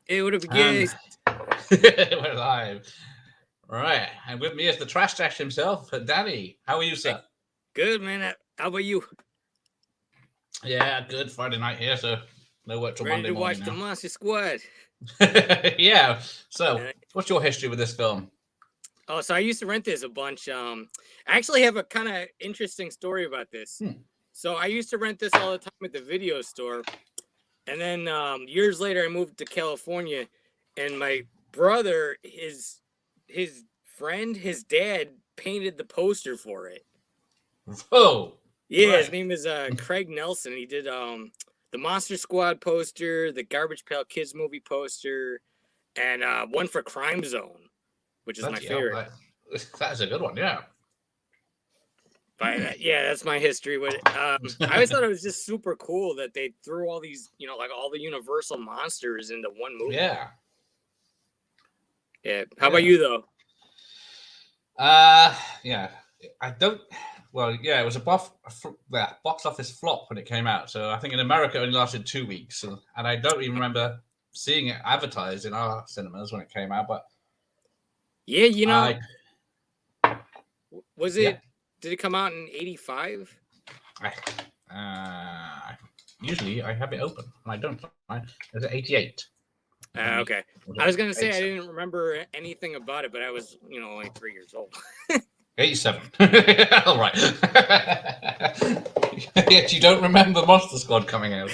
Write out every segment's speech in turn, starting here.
It would have And guessed. we're live. Right. And with me is the Trash Dash himself, Danny. How are you, sir? Good, man. How about you? Yeah, good. Friday night here, so no work till Ready Monday to morning watch the now. Monster Squad? Yeah. So, Uh, what's your history with this film? so I used to rent this a bunch. I actually have a kind of interesting story about this. So I used to rent this all the time at the video store, and then years later I moved to California, and my brother, his friend, his dad painted the poster for it. Oh, Yeah, his right. name is Craig Nelson. He did the Monster Squad poster, the Garbage Pail Kids movie poster, and one for Crime Zone, which is my Bloody hell. favorite. That is a good one, yeah. But yeah, that's my history with it. I always thought it was just super cool that they threw all these, like all the Universal monsters into one movie. Yeah. Yeah. How about you though? Yeah. I don't. Well, yeah, it was a box office flop when it came out. So I think in America it only lasted 2 weeks, and I don't even remember seeing it advertised in our cinemas when it came out. But Yeah, was yeah, it? Did it come out in '85? usually I have it open, and I don't. Is it 88? Okay. I was gonna say I didn't remember anything about it, but I was, only 3 years old. 87. All right. Yet you don't remember Monster Squad coming out.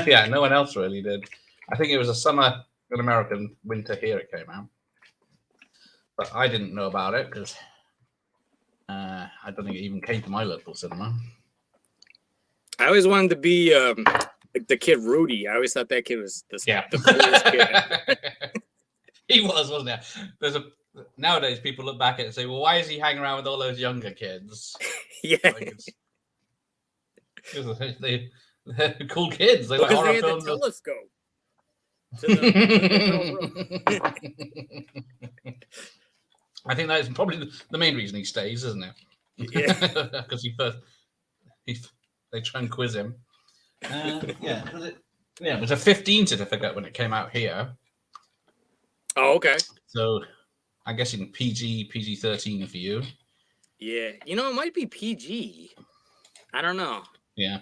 Yeah, no one else really did. I think it was a summer in American, winter here it came out. But I didn't know about it because I don't think it even came to my local cinema. I always wanted to be like the kid Rudy. I always thought that kid was the coolest kid. He was, wasn't he? Nowadays people look back at it and say, "Well, why is he hanging around with all those younger kids?" Yeah, they're cool kids. They like because horror they had films. the telescope. I think that is probably the main reason he stays, isn't it? Yeah, because they try and quiz him. Yeah, it was a 15 certificate when it came out here. Oh, okay. So I'm guessing PG-13 for you. Yeah, it might be PG. I don't know. Yeah.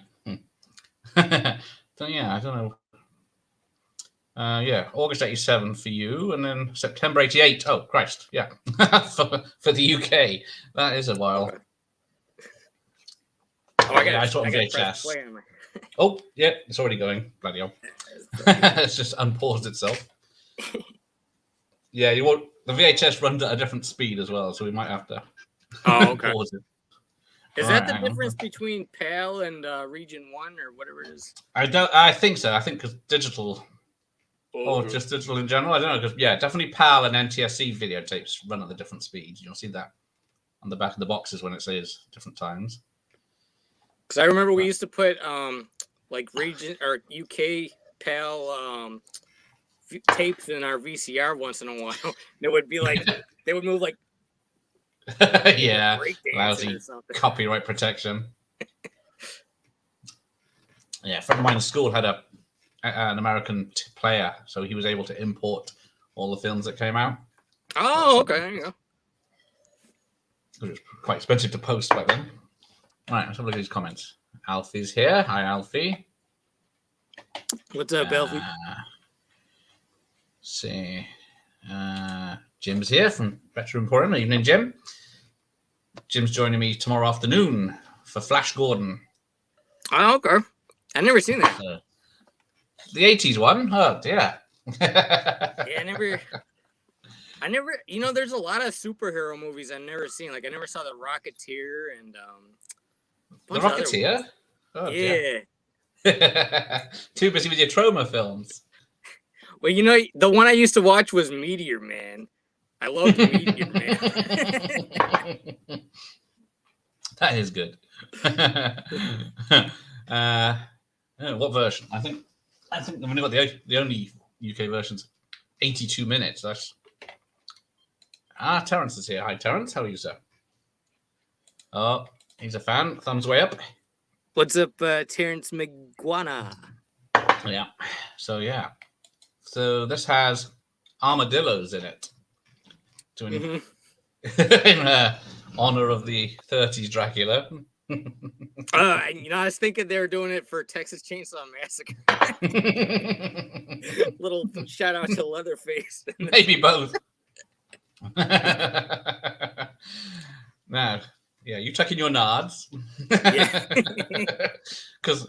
So yeah, I don't know. Yeah, August 87 for you, and then September 88. Oh, Christ, yeah, for the UK. That is a while. Okay. Oh, I saw it on VHS. Oh, yeah, it's already going. Bloody hell. It's just unpaused itself. Yeah, the VHS runs at a different speed as well, so we might have to okay. pause it. Is that the difference between PAL and Region 1 or whatever it is? I think so. I think because digital... Or just digital in general. I don't know, because definitely PAL and NTSC videotapes run at the different speeds. You'll see that on the back of the boxes when it says different times. Because I remember we used to put like region or UK PAL tapes in our VCR once in a while. It would be like they would move like yeah, lousy copyright protection. Yeah, a friend of mine in school had an American player, so he was able to import all the films that came out. Oh, okay, there you go. It was quite expensive to post back then. All right, let's have a look at these comments. Alfie's here. Hi, Alfie. What's up, Alfie? See, Jim's here from Retro Emporium. Evening, Jim. Jim's joining me tomorrow afternoon for Flash Gordon. Oh, okay. I've never seen that. The 80s one? Oh, dear. Yeah, I never, there's a lot of superhero movies I've never seen. Like, I never saw The Rocketeer and, The Rocketeer? Oh, yeah. Too busy with your Troma films. Well, the one I used to watch was Meteor Man. I loved Meteor Man. That is good. What version? I think I've only got the only UK version's 82 minutes. That's Terence is here. Hi, Terence. How are you, sir? Oh, he's a fan. Thumbs way up. What's up, Terence McGuana? Yeah. So yeah. So this has armadillos in it. In honor of the 30s Dracula. I was thinking they were doing it for Texas Chainsaw Massacre. Little shout out to Leatherface. Maybe both. Now, yeah, you tuck in your nards. Because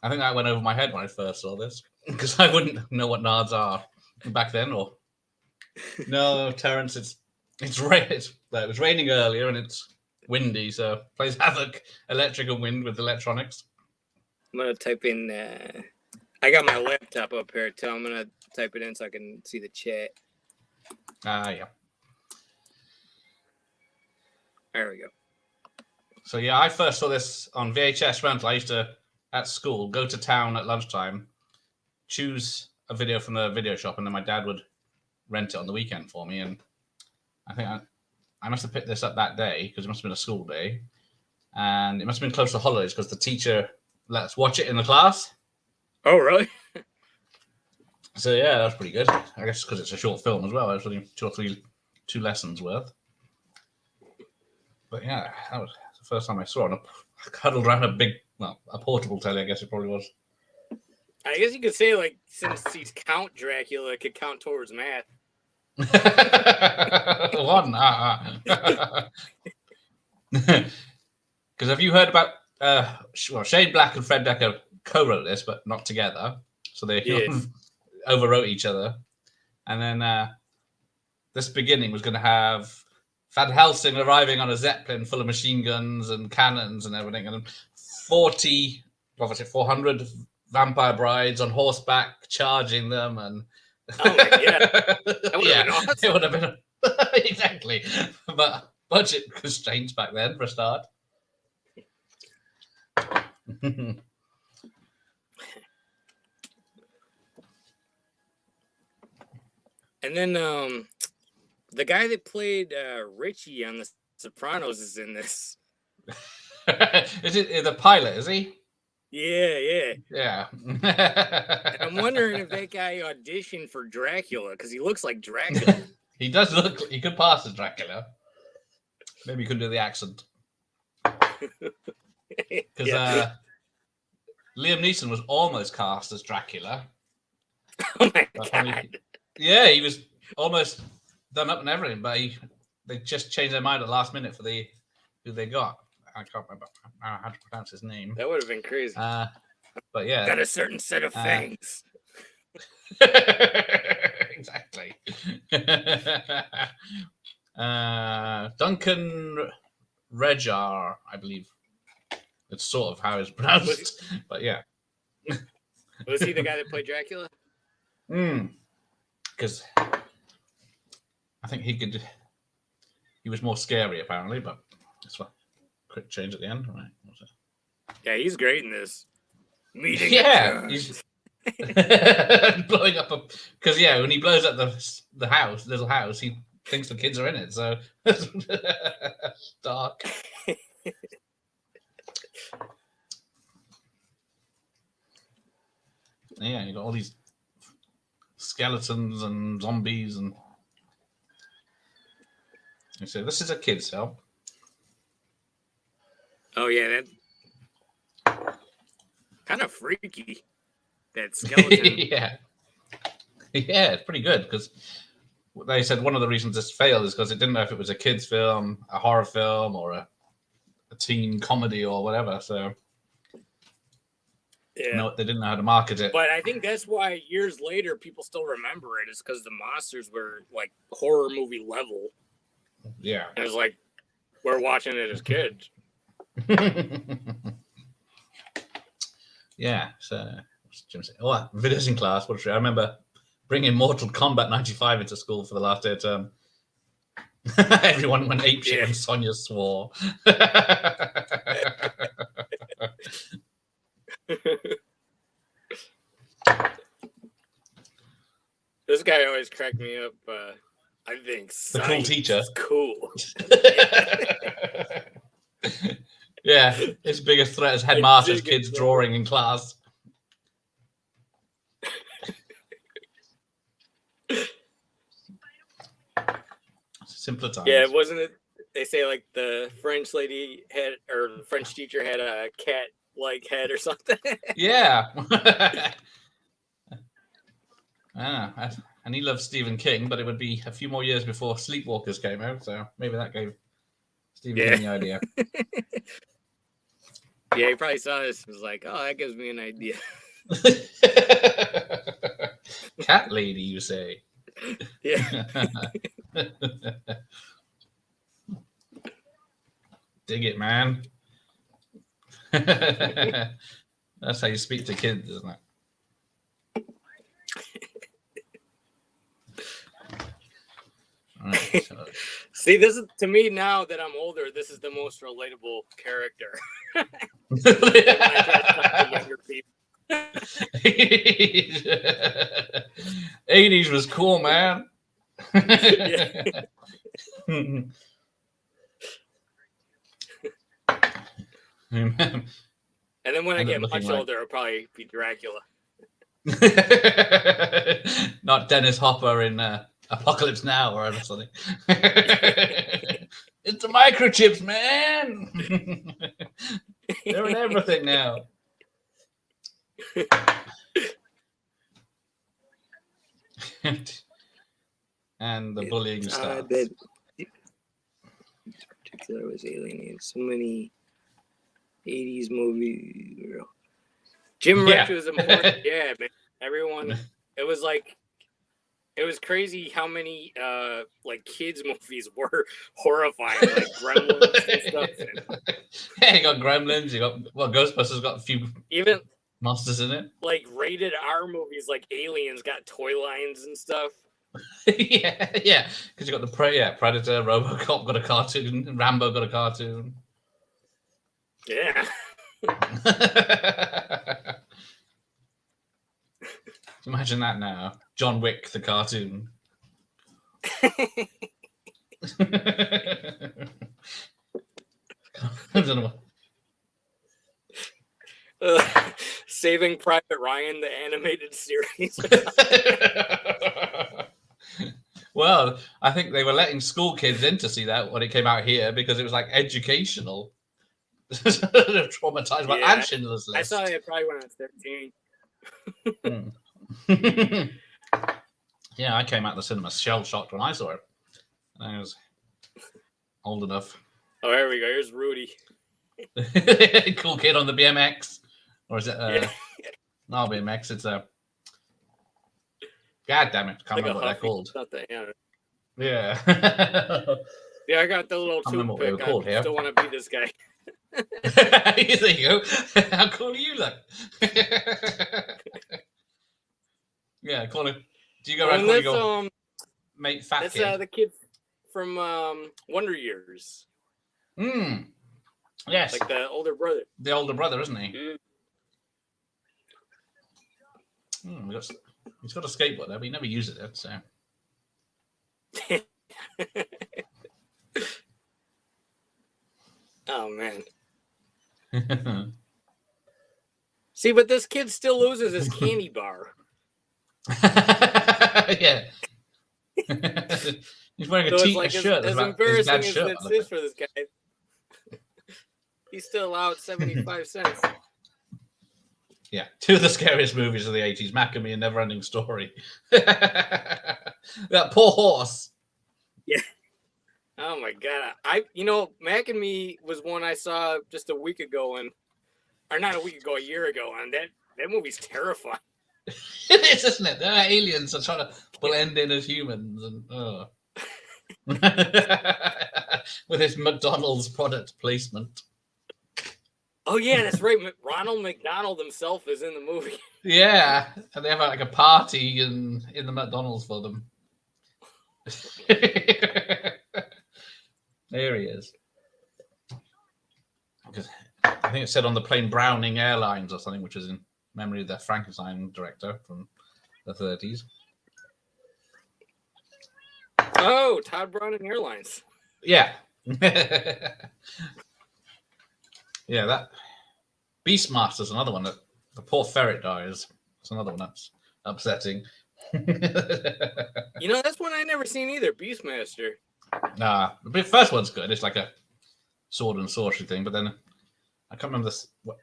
I think that went over my head when I first saw this. Because I wouldn't know what nards are back then. Or no, Terrence, it was raining earlier and it's windy, so plays havoc, electric and wind with electronics. I'm gonna type in. I got my laptop up here too. I'm gonna type it in so I can see the chat. Yeah. There we go. So yeah, I first saw this on VHS rental. I used to, at school, go to town at lunchtime, choose a video from the video shop, and then my dad would rent it on the weekend for me. And I think I must have picked this up that day because it must have been a school day, and it must have been close to holidays because the teacher let us watch it in the class. Oh, really? So yeah, that's pretty good. I guess because it's a short film as well. It's only two lessons worth. But yeah, that was the first time I saw it. I cuddled around a portable telly, I guess it probably was. I guess you could say, like, since he's Count Dracula, it could count towards math. One. Because have you heard about? Shane Black and Fred Decker co-wrote this, but not together. So they overwrote each other. And then this beginning was going to have Van Helsing arriving on a Zeppelin full of machine guns and cannons and everything, and 400 vampire brides on horseback charging them, and oh my God. That would have been awesome. It would have been exactly, but budget constraints back then for a start. And then the guy that played Richie on The Sopranos is in this. Is it the pilot? Is he? Yeah. I'm wondering if that guy auditioned for Dracula because he looks like Dracula. He does look. He could pass as Dracula. Maybe he could do the accent. Because Liam Neeson was almost cast as Dracula. Oh my God. Yeah, he was almost done up and everything, but they just changed their mind at the last minute for who they got. I can't remember how to pronounce his name. That would have been crazy. But yeah. Got a certain set of fangs. Exactly. Duncan Regar, I believe. It's sort of how it's pronounced. But yeah. Was he the guy that played Dracula? Because I think he was more scary apparently, but that's what. Quick change at the end, right? Yeah, he's great in this. He's blowing up because when he blows up the little house, he thinks the kids are in it. So dark. Yeah, you got all these skeletons and zombies, and you say this is a kid's film. Oh yeah, that kind of freaky. That skeleton. Yeah, it's pretty good because they said one of the reasons this failed is because it didn't know if it was a kids' film, a horror film, or a teen comedy or whatever. So no, they didn't know how to market it. But I think that's why years later people still remember it, is because the monsters were like horror movie level. Yeah, it was like we're watching it as kids. Yeah, so videos in class. I remember bringing Mortal Kombat 95 into school for the last day of term. Everyone went apeshit when Sonya swore. This guy always cracked me up. I think the cool teacher. Cool. Yeah, his biggest threat is headmaster's kids drawing in class. Simpler times. Yeah, wasn't it? They say like the French lady had, or the French teacher had a cat-like head or something. Yeah. And he loved Stephen King, but it would be a few more years before Sleepwalkers came out, so maybe that gave Stephen King the idea. Yeah, he probably saw this and was like, oh, that gives me an idea. Cat lady, you say? Yeah. Dig it, man. That's how you speak to kids, isn't it? Right, so. See, this is, to me, now that I'm older, this is the most relatable character. Younger people. 80s was cool, man. And then when I get much like... older, I'll probably be Dracula. Not Dennis Hopper in Apocalypse Now or something. It's the microchips, man. They're in everything now. And the bullying stuff. That particular was alienated. So many 80s movies. Jim Rich was important. Yeah, man. Everyone. It was like, it was crazy how many like kids movies were horrifying, like Gremlins and stuff. Yeah, you got Gremlins. You got Ghostbusters got a few even monsters in it. Like rated R movies, like Aliens, got toy lines and stuff. yeah, because you got the Predator, RoboCop got a cartoon, Rambo got a cartoon. Yeah. Imagine that now. John Wick, the cartoon. I don't know. Saving Private Ryan, the animated series. Well, I think they were letting school kids in to see that when it came out here because it was like educational. Traumatized by and Schindler's List. I saw it probably when I was 13. Yeah, I came out of the cinema shell shocked when I saw it. I was old enough. Oh, there we go. Here's Rudy. Cool kid on the BMX. Or is it not BMX? It's a God damn it! Can't remember what they're called. Yeah. Yeah, I got the little toothpick. I still want to be this guy. There you go. How cool do you look? Yeah, call him. Do you go around calling your mate fat kid? That's the kid from Wonder Years. Yes. Like the older brother. The older brother, isn't he? He's got a skateboard there, but he never uses it, so. Oh, man. See, but this kid still loses his candy bar. Yeah. He's wearing a shirt. As embarrassing as it is for this guy, he's still allowed 75 cents. Yeah, two of the scariest movies of the 80s, Mac and Me and Neverending Story. That poor horse. Yeah. Oh my God. Mac and Me was one I saw just a week ago, or not a week ago, a year ago, and that movie's terrifying. It is, isn't it? They're aliens are trying to blend in as humans, and with his McDonald's product placement. Oh yeah, that's right. Ronald McDonald himself is in the movie. Yeah, and they have like a party in the McDonald's for them. There he is. I think it said on the plane Browning Airlines or something, which is in memory of the Frankenstein director from the 30s. Oh, Todd Browning Airlines. Yeah. Yeah, that Beastmaster's another one that the poor ferret dies. It's another one that's upsetting. That's one I never seen either. Beastmaster. Nah, the first one's good. It's like a sword and sorcery thing, but then I can't remember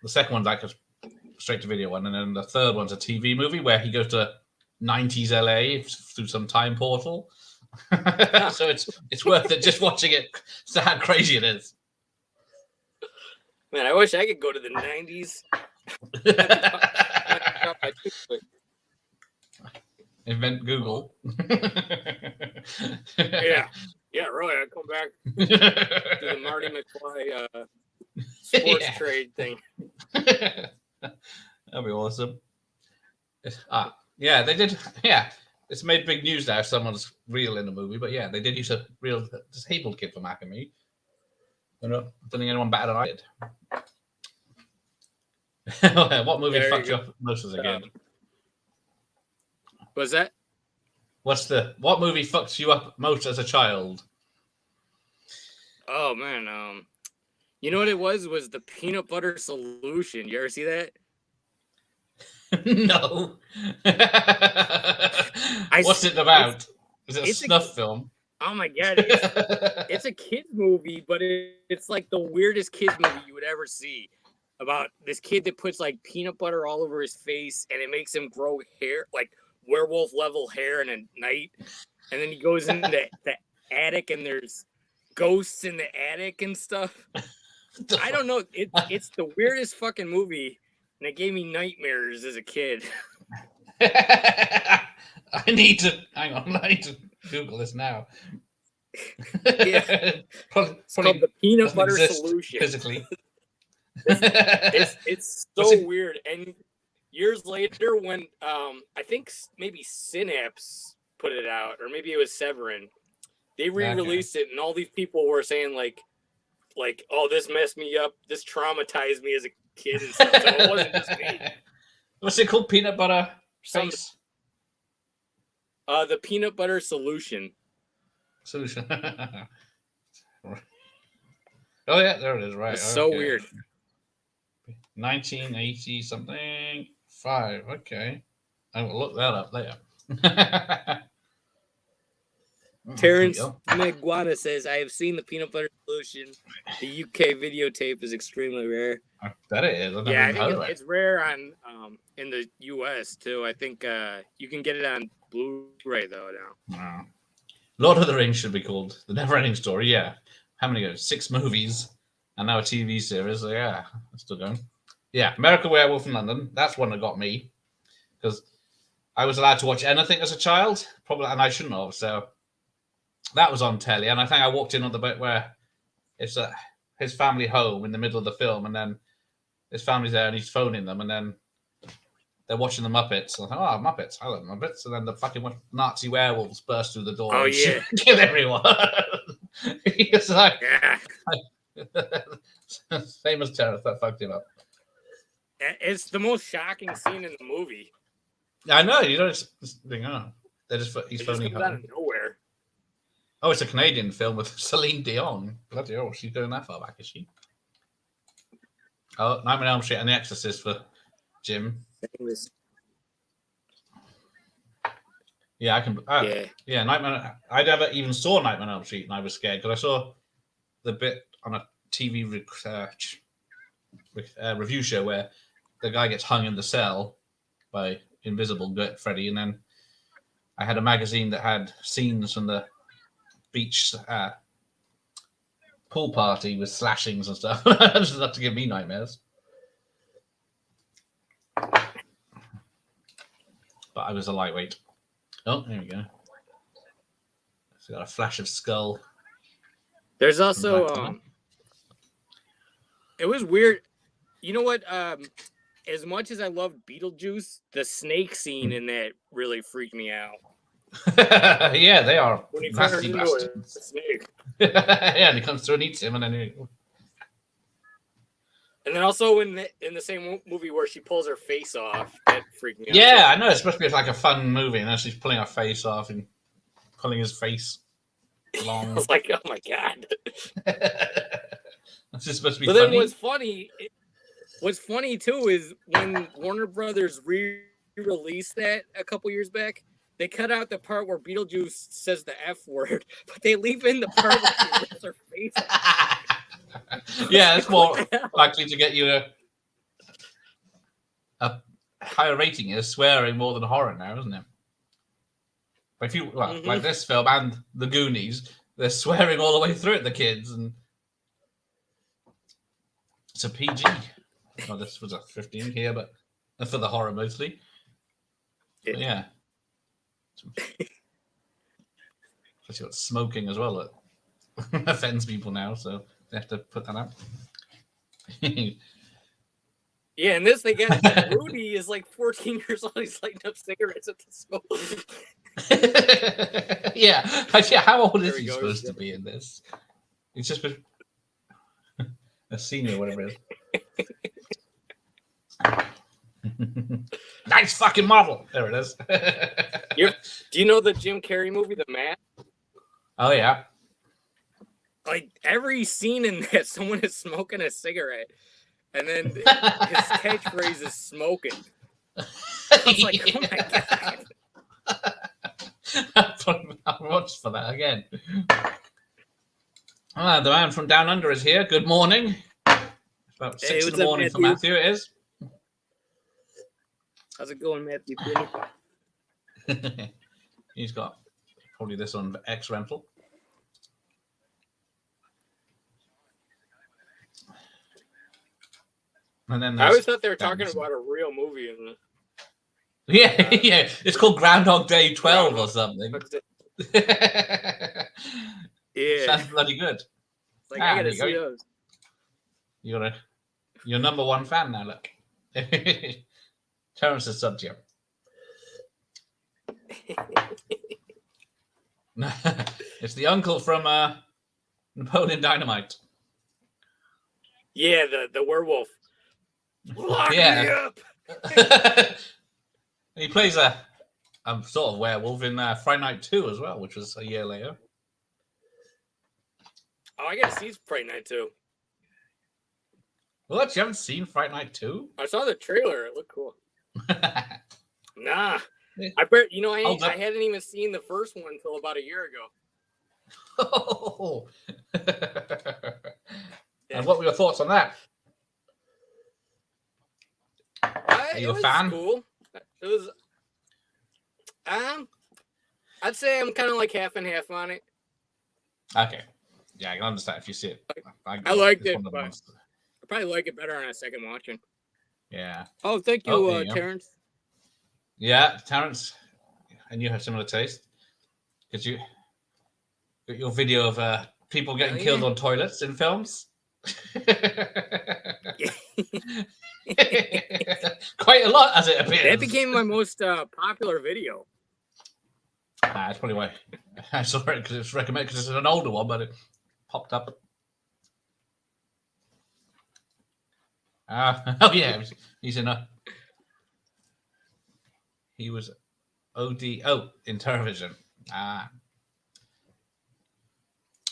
the second one's like a straight to video one, and then the third one's a TV movie where he goes to 90s LA through some time portal. So it's worth it just watching it. So how crazy it is. Man, I wish I could go to the 90s. Invent Google. Yeah, really. I'd come back to the Marty McFly sports trade thing. That'd be awesome. Yeah, they did. Yeah, it's made big news now. Someone's real in the movie, but yeah, they did use a real disabled kid for Macamee. I don't think anyone better than I did. What movie fucked you up most as a kid? What's that? What movie fucked you up most as a child? Oh man, you know what it was the Peanut Butter Solution. You ever see that? No. What's it about? Is it a snuff film? Oh my god, it's a kids movie, but it's like the weirdest kids movie you would ever see. About this kid that puts like peanut butter all over his face, and it makes him grow hair, like werewolf level hair in a night. And then he goes into the attic, and there's ghosts in the attic and stuff. I don't know. It's the weirdest fucking movie, and it gave me nightmares as a kid. I need to Google this now. Yeah, probably called the Peanut Butter Solution. Physically, it's so weird. And years later, when I think maybe Synapse put it out, or maybe it was Severin, they re-released it, and all these people were saying like, oh, this messed me up, this traumatized me as a kid and stuff. So it wasn't just me. What's it called? Peanut Butter Face? The Peanut Butter Solution. Solution. Oh yeah, there it is. Right. It's so weird. 1980 something 5. Okay, I will look that up later. Terrence Meguana says, I have seen the Peanut Butter Solution. The UK videotape is extremely rare. I bet it is. I think it's rare on in the US too. I think you can get it on Blu-ray though now. Wow. Lord of the Rings should be called The Never-Ending Story. Yeah. How many 6 movies and now a TV series. So yeah, it's still going. Yeah, American Werewolf in London. That's one that got me because I was allowed to watch anything as a child, probably, and I shouldn't have. So that was on telly, and I think I walked in on the bit where it's his family home in the middle of the film, and then his family's there, and he's phoning them, and then they're watching the Muppets. And I thought, oh, Muppets, I love Muppets. And then the fucking Nazi werewolves burst through the door and kill everyone. It's like, famous terrorist that fucked him up. It's the most shocking scene in the movie. I know, you don't think, he's phoning out of nowhere. Oh, it's a Canadian film with Celine Dion. Bloody hell, she's going that far back, is she? Oh, Nightmare on Elm Street and The Exorcist for Jim. Yeah, I can. Yeah, Nightmare. I never even saw Nightmare on Elm Street, and I was scared because I saw the bit on a TV review show where the guy gets hung in the cell by Invisible Freddy, and then I had a magazine that had scenes from the beach pool party with slashings and stuff. Just enough to give me nightmares. But I was a lightweight. Oh, there we go. It's got a flash of skull. There's also it was weird. You know what? As much as I loved Beetlejuice, the snake scene in that really freaked me out. Yeah, they are when he nasty bastards. A snake. Yeah, and he comes through and eats him, and then And then also in the same movie where she pulls her face off, that freaked me out. Yeah, I know. It's supposed to be like a fun movie, and then she's pulling her face off and pulling his face long. I was like, oh my god. It's just supposed to be but funny. Then what's funny too is when Warner Brothers re-released that a couple years back, they cut out the part where Beetlejuice says the F word, but they leave in the part where she rips her face off. Yeah, it's more What the hell? likely to get you a higher rating is swearing more than horror now, isn't it? But if you like this film and The Goonies, they're swearing all the way through it, the kids, and it's a PG. Well, this was a 15 here, but for the horror mostly. But yeah. Especially got smoking as well. It offends people now, so they have to put that out. Yeah, and this they get Rudy is like 14 years old. He's lighting up cigarettes at the school. Yeah, how old There is he he goes, supposed yeah. to be in this? He's just been a senior, whatever it is. Nice fucking model. There it is. Do you know the Jim Carrey movie, The Mask? Oh yeah. Like every scene in that, someone is smoking a cigarette, and then his catchphrase is "smoking." I was like, oh my god. I'll watch for that again. The man from Down Under is here. Good morning. It's about 6 in the morning for Matthew. It is. How's it going, Matthew? He's got probably this on X rental. And then I always thought they were talking about a real movie, isn't it? Yeah, yeah. It's called Groundhog Day 12 or something. Yeah. Sounds bloody good. It's like, I gotta see those. You're number one fan now, look. Terrence is sub you. It's the uncle from Napoleon Dynamite. Yeah, the werewolf. Lock me up. He plays a sort of werewolf in Friday Night 2 as well, which was a year later. Oh, I gotta see Friday Night 2. What? You haven't seen Friday Night 2? I saw the trailer. It looked cool. Nah. I bet, I hadn't even seen the first one until about a year ago. Oh. And what were your thoughts on that? Are you a fan? Cool. It was. I'd say I'm kind of like half and half on it. Okay. Yeah, I can understand if you see it. I liked it, but I probably like it better on a second watching. Yeah. Oh, thank you, Terrence. Yeah, Terrence, and you have similar taste because you got your video of people getting killed on toilets in films. Quite a lot, as it appears. That became my most popular video. That's probably why I saw it, because it's recommended, because it's an older one, but it popped up. Oh yeah, he's in a. He was ODO in television. Yeah,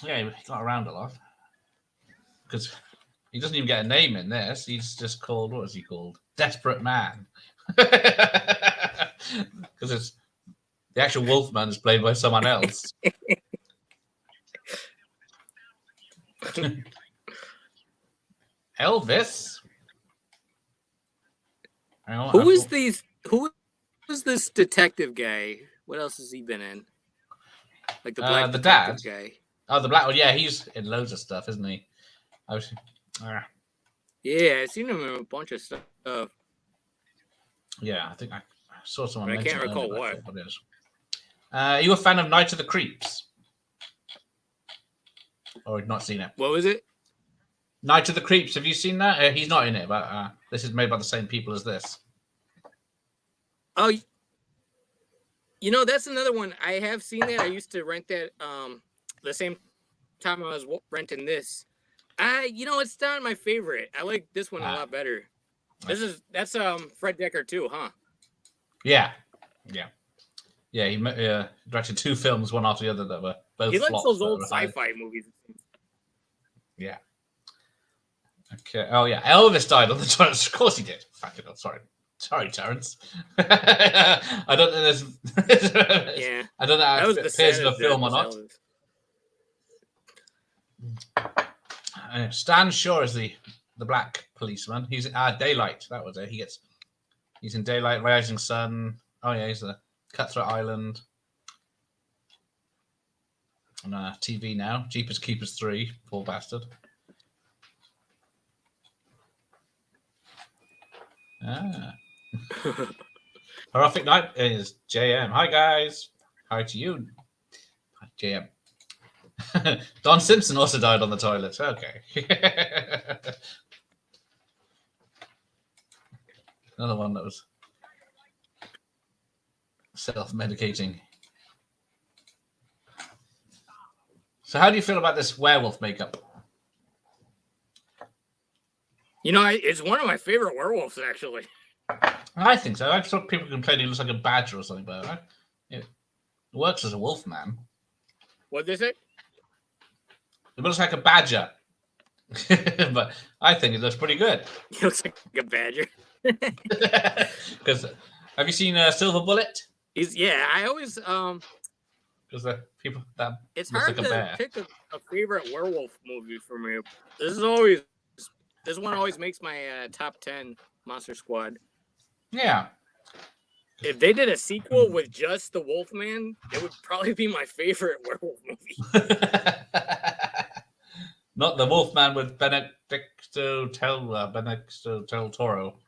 he got around a lot because he doesn't even get a name in this. He's just called, what is he called? Desperate Man. Because it's the actual Wolfman is played by someone else. Elvis. Who is this detective guy? What else has he been in? Like the black the detective dad guy. Oh, the black one. Yeah, he's in loads of stuff, isn't he? Yeah, I've seen him in a bunch of stuff. Yeah, I think I saw someone. But I can't recall what. It is. Are you a fan of Night of the Creeps? Or have not seen it? What was it? Night of the Creeps. Have you seen that? He's not in it, but this is made by the same people as this. Oh, that's another one. I have seen that. I used to rent that the same time I was renting this. It's not my favorite. I like this one a lot better. That's Fred Dekker too, huh? Yeah. He directed 2 films, one after the other, that were both. He likes those old sci-fi movies. Yeah. Okay. Oh yeah, Elvis died on the toilet. Of course he did. Fuck it up. Sorry. Sorry, Terrence. I don't know this. Yeah, I don't know how that was it the appears in the saddest film or death not. was Stan Shaw is the black policeman. He's Daylight. That was it. He's in Daylight, Rising Sun. Oh yeah, he's the Cutthroat Island. On TV now. Jeepers Keepers 3. Poor bastard. Horrific Night is JM. Hi guys. Hi to you. Hi, JM. Don Simpson also died on the toilet. Okay. Another one that was self-medicating. So how do you feel about this werewolf makeup? You know, it's one of my favorite werewolves, actually. I think so. I thought people complain he looks like a badger or something, but it works as a wolf man. What'd they say? It looks like a badger. But I think it looks pretty good. He looks like a badger. Because have you seen Silver Bullet? I always Because the people that it's looks hard like a to bear. pick a favorite werewolf movie for me. This one always makes my top 10 Monster Squad. Yeah. If they did a sequel with just the Wolfman, it would probably be my favorite werewolf movie. Not the Wolfman with Benedicto del Toro.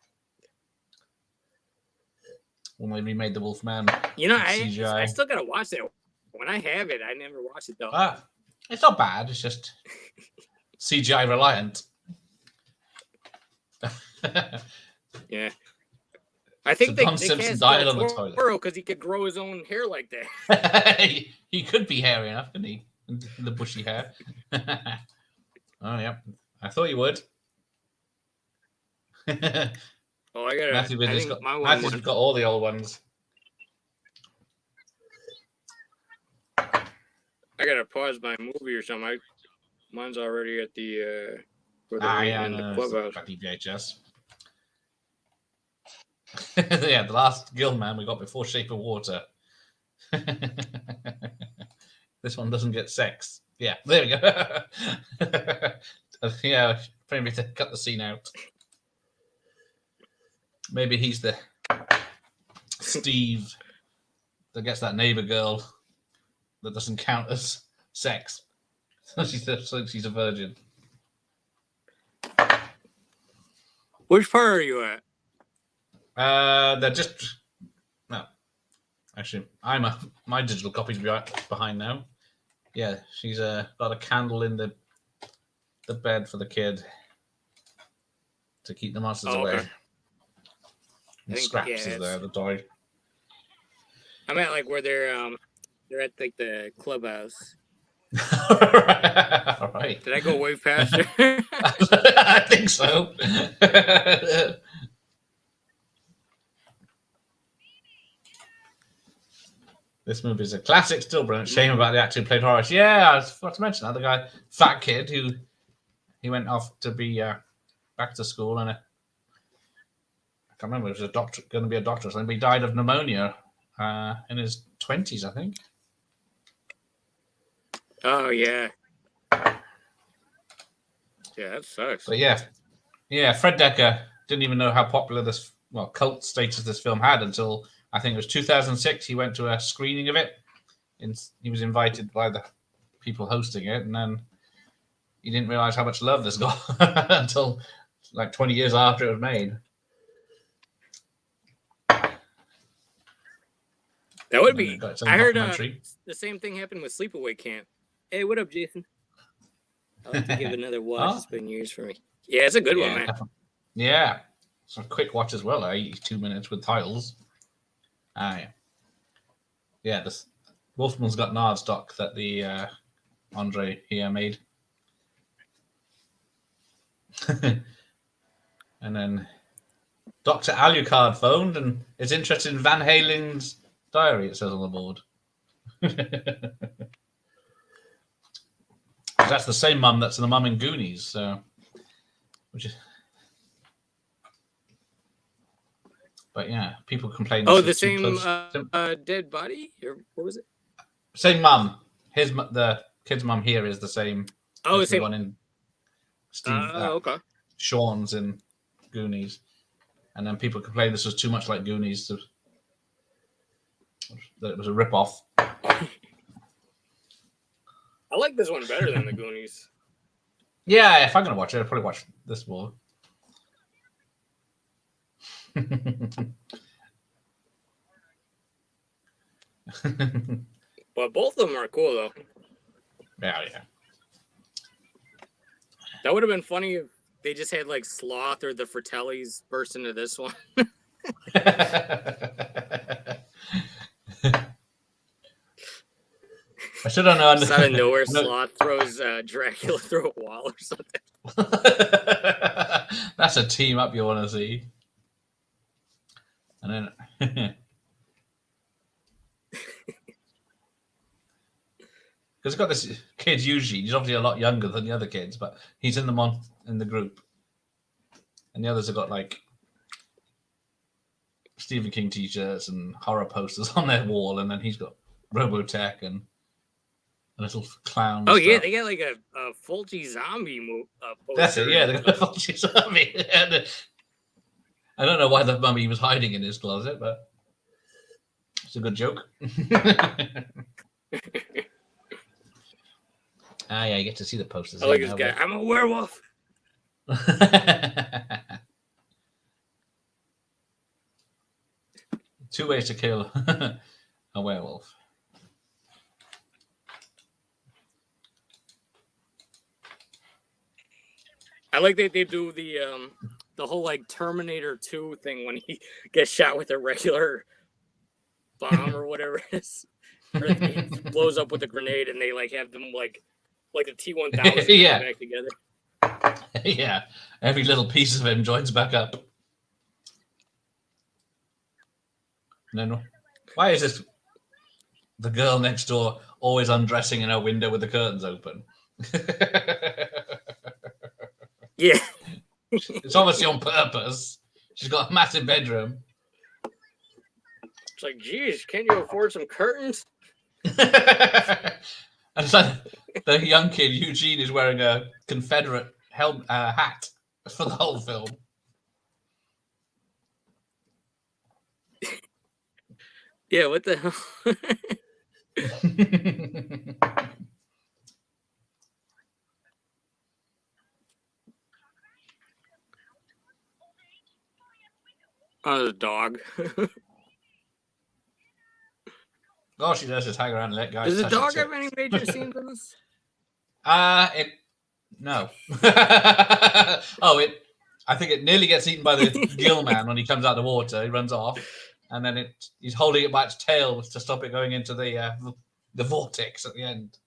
When they remade the Wolfman. You know, CGI. I still gotta watch it. When I have it, I never watch it though. It's not bad. It's just CGI reliant. Yeah. I think Don they Simpson cast died Del on the toilet. Toro because he could grow his own hair like that. He could be hairy enough, couldn't he? The bushy hair. Oh, yeah. I thought he would. Oh, I gotta. Matthew's got all the old ones. I gotta pause my movie or something. Mine's already at the the clubhouse. VHS. Yeah, the last Gilman we got before Shape of Water. This one doesn't get sex. Yeah, there we go. Yeah, maybe to cut the scene out. Maybe he's the Steve that gets that neighbor girl that doesn't count as sex. So she's a virgin. Which part are you at? They're just no. Actually, my digital copy's behind now. Yeah, she's got a candle in the bed for the kid to keep the monsters away. Okay. And Scraps is there, the toy. I'm at like where they're at like the clubhouse. All right. Did I go way past it? I think so. This movie is a classic, still brilliant. Shame about the actor who played Horace. Yeah, I forgot to mention that. The guy, fat kid, who he went off to be back to school, and I can't remember, he was going to be a doctor or something, but he died of pneumonia in his 20s, I think. Oh, yeah. Yeah, that sucks. But yeah, Fred Dekker didn't even know how popular this, cult status this film had until I think it was 2006. He went to a screening of it. He was invited by the people hosting it, and then he didn't realize how much love this got until like 20 years after it was made. That would be. I heard the same thing happened with Sleepaway Camp. Hey, what up, Jason? I'll have to give another watch. Oh. It's been years for me. Yeah, it's a good one, man. Yeah. It's a quick watch as well, 82 minutes with titles. Yeah. Yeah, this Wolfman's Got Nards doc that the Andre here made. And then Dr. Alucard phoned and is interested in Van Halen's diary, it says on the board. That's the same mum that's the mum in Goonies, so But yeah, people complain. Oh, this the is too same close. dead body, or what was it? Same mum. The kid's mum here is the same. Oh, as the the same one in Steve. okay. Sean's in Goonies, and then people complained this was too much like Goonies. That it was a rip-off. I like this one better than the Goonies. Yeah, if I'm gonna watch it, I'll probably watch this more. But both of them are cool though. Yeah. That would have been funny if they just had like Sloth or the Fratellis burst into this one. I should have known. Out of nowhere, Sloth throws Dracula through a wall or something. That's a team up you want to see. And then, because got this kid Eugene. He's obviously a lot younger than the other kids, but he's in the group, and the others have got like Stephen King t-shirts and horror posters on their wall, and then he's got Robotech and a little clown. Oh yeah, stuff. they got like a Fulci zombie poster. That's it. Yeah, they got a Fulci zombie. I don't know why the mummy was hiding in his closet, but it's a good joke. Yeah, you get to see the posters. I like this guy. I'm a werewolf. 2 ways to kill a werewolf. I like that they do the whole like Terminator 2 thing when he gets shot with a regular bomb or whatever it is. Or he blows up with a grenade and they like have them like the T-1000 Yeah. back together. Yeah, every little piece of him joins back up. And then, why is this the girl next door always undressing in her window with the curtains open? Yeah. It's obviously on purpose. She's got a massive bedroom. It's like, geez, can you afford some curtains? And it's like the young kid Eugene is wearing a Confederate hat for the whole film. Yeah, what the hell? Oh, the dog. All she does is hang around and let guys. Does the touch dog her have any major scenes in this? No. I think it nearly gets eaten by the gill man when he comes out of the water. He runs off, and then he's holding it by its tail to stop it going into the vortex at the end.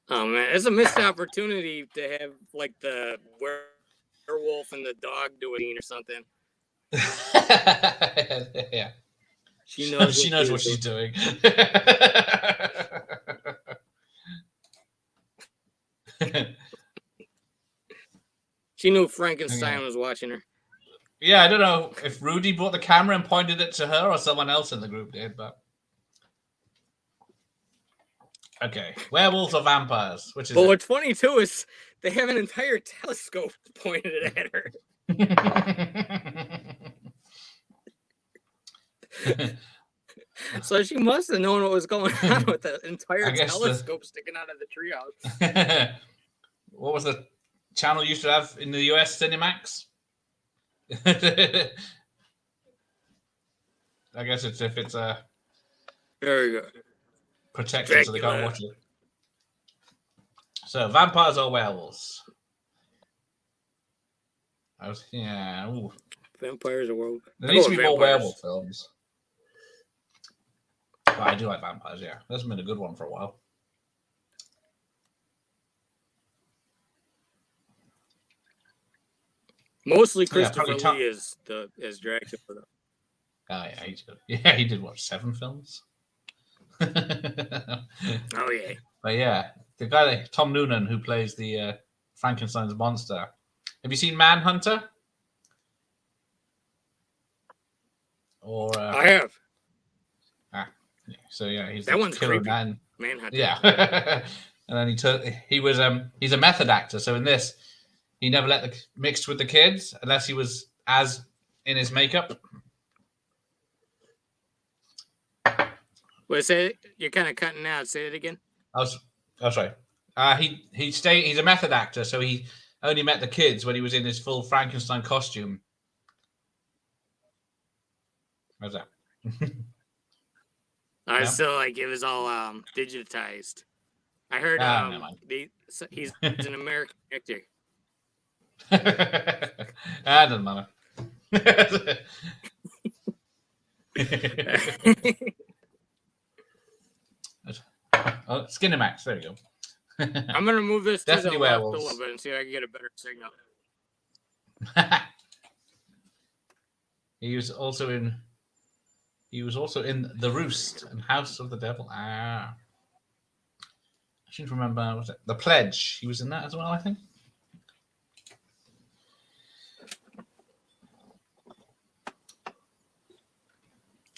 Oh man, it's a missed opportunity to have like the werewolf and the dog do a scene or something. Yeah. She knows what she's doing. She knew Frankenstein was watching her. Yeah, I don't know if Rudy brought the camera and pointed it to her or someone else in the group did, but okay. Werewolves or vampires? Which is But what's funny too is they have an entire telescope pointed at her. So she must have known what was going on with the entire telescope sticking out of the treehouse. What was the channel you used to have in the US? Cinemax? I guess it's if it's very good. Protected so they can't watch it. So vampires or werewolves? Ooh. Vampires or werewolves? There needs to be more werewolf films. But I do like vampires, yeah. That's been a good one for a while. Mostly Christopher Lee as Dracula. Oh yeah, he's good. Yeah, he did what, 7 films? Oh yeah. But yeah, the guy Tom Noonan who plays the Frankenstein's monster. Have you seen Manhunter? Or I have. So yeah, he's That the one's killer creepy. man. Manhunter. Yeah. And then he's a method actor. So in this, he never mixed with the kids unless he was as in his makeup. Wait, say it. You're kind of cutting out. Say it again. Oh, sorry. He's a method actor, so he only met the kids when he was in his full Frankenstein costume. How's that? I No? still like it was all digitized. I heard never mind. he's an American actor. Doesn't matter. Oh, Skinemax. There we go. I'm gonna move this to the Definitely left a werewolves. little bit and see if I can get a better signal. He was also in The Roost and House of the Devil. I should remember. Was it The Pledge? He was in that as well, I think.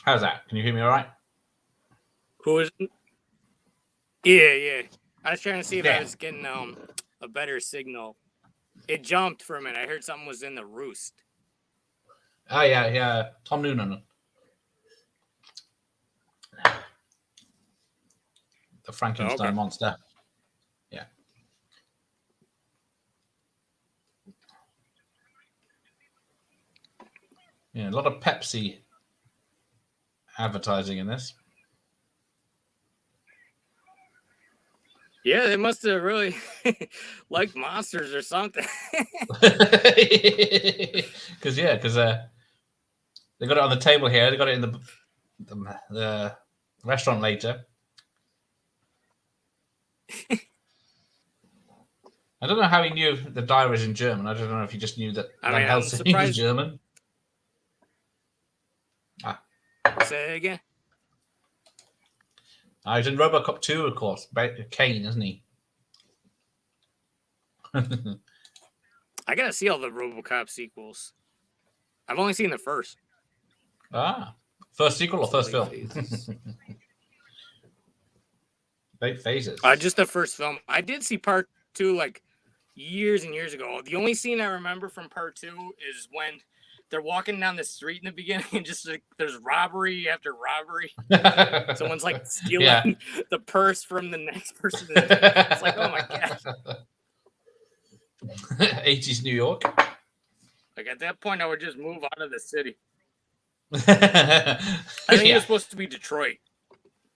How's that? Can you hear me all right? Who is? Yeah. I was trying to see if Yeah. I was getting a better signal. It jumped for a minute. I heard something was in the roost. Oh yeah. Tom Noonan. The Frankenstein monster. Yeah. Yeah, a lot of Pepsi advertising in this. Yeah, they must have really liked monsters or something. Because they got it on the table here. They got it in the restaurant later. I don't know how he knew the diary is in German. I don't know if he just knew that Van Helsing was German. Say it again. He's in RoboCop 2, of course. Kane, isn't he? I gotta see all the RoboCop sequels. I've only seen the first. First sequel or first film? Late phases. Just the first film. I did see part 2 like years and years ago. The only scene I remember from part 2 is when they're walking down the street in the beginning and just like there's robbery after robbery. Someone's like stealing the purse from the next person. It's like, oh my god. 80s New York. Like at that point, I would just move out of the city. I think it was supposed to be Detroit.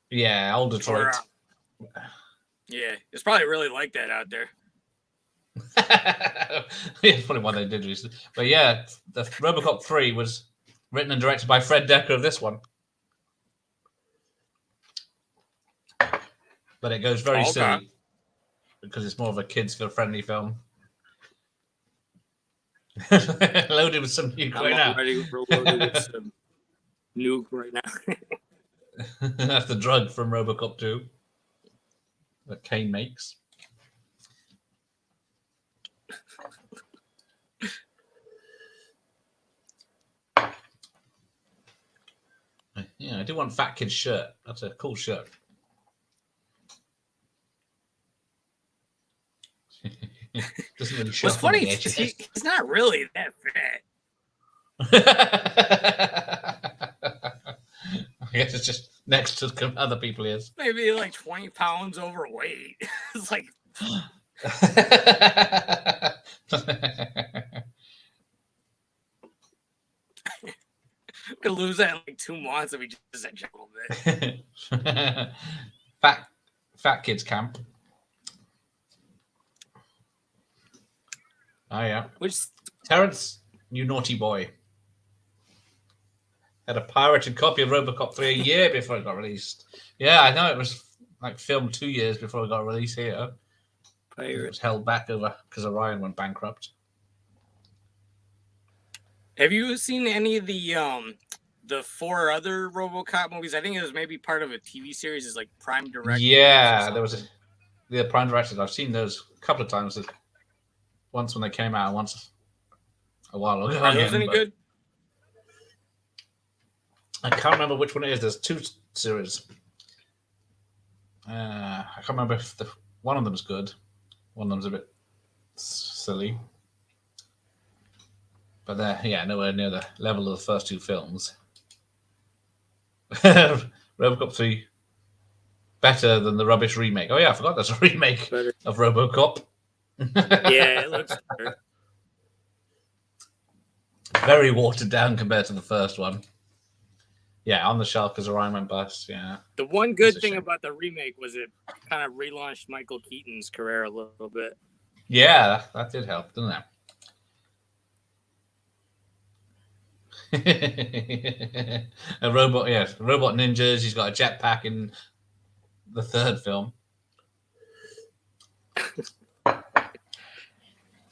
Yeah, old Detroit. Yeah, it's probably really like that out there. It's probably what they did recently. But yeah, the RoboCop 3 was written and directed by Fred Dekker of this one. But it goes very silly because it's more of a kids-friendly film. Loaded with some nuke right now. Ready for loaded with some nuke right now. That's the drug from RoboCop 2 that Kane makes. Yeah, I do want Fat Kid's shirt. That's a cool shirt. Doesn't really show. What's funny, he's not really that fat. I guess it's just next to other people he is. Maybe like 20 pounds overweight. It's like could lose that in like 2 months if he just edged a little bit. Fat Kids Camp. Oh yeah. Which Terrence, you naughty boy. Had a pirated copy of RoboCop 3 a year before it got released. Yeah, I know it was like filmed 2 years before it got released here. It was held back over because Orion went bankrupt. Have you seen any of the 4 other RoboCop movies? I think it was maybe part of a TV series. Is like Prime Directive. Yeah, there was Prime Directive. I've seen those a couple of times. Once when they came out, once a while ago. Are those any good? I can't remember which one it is. There's 2 series. I can't remember if one of them's good. One of them's a bit silly. But they're nowhere near the level of the first 2 films. RoboCop 3 better than the rubbish remake. Oh yeah, I forgot there's a remake of RoboCop. Yeah, it looks better. Very watered down compared to the first one. Yeah, on the shelf because Orion went bust. Yeah. The one good thing about the remake was it kind of relaunched Michael Keaton's career a little bit. Yeah, that did help, didn't it? Robot ninjas. He's got a jetpack in the third film.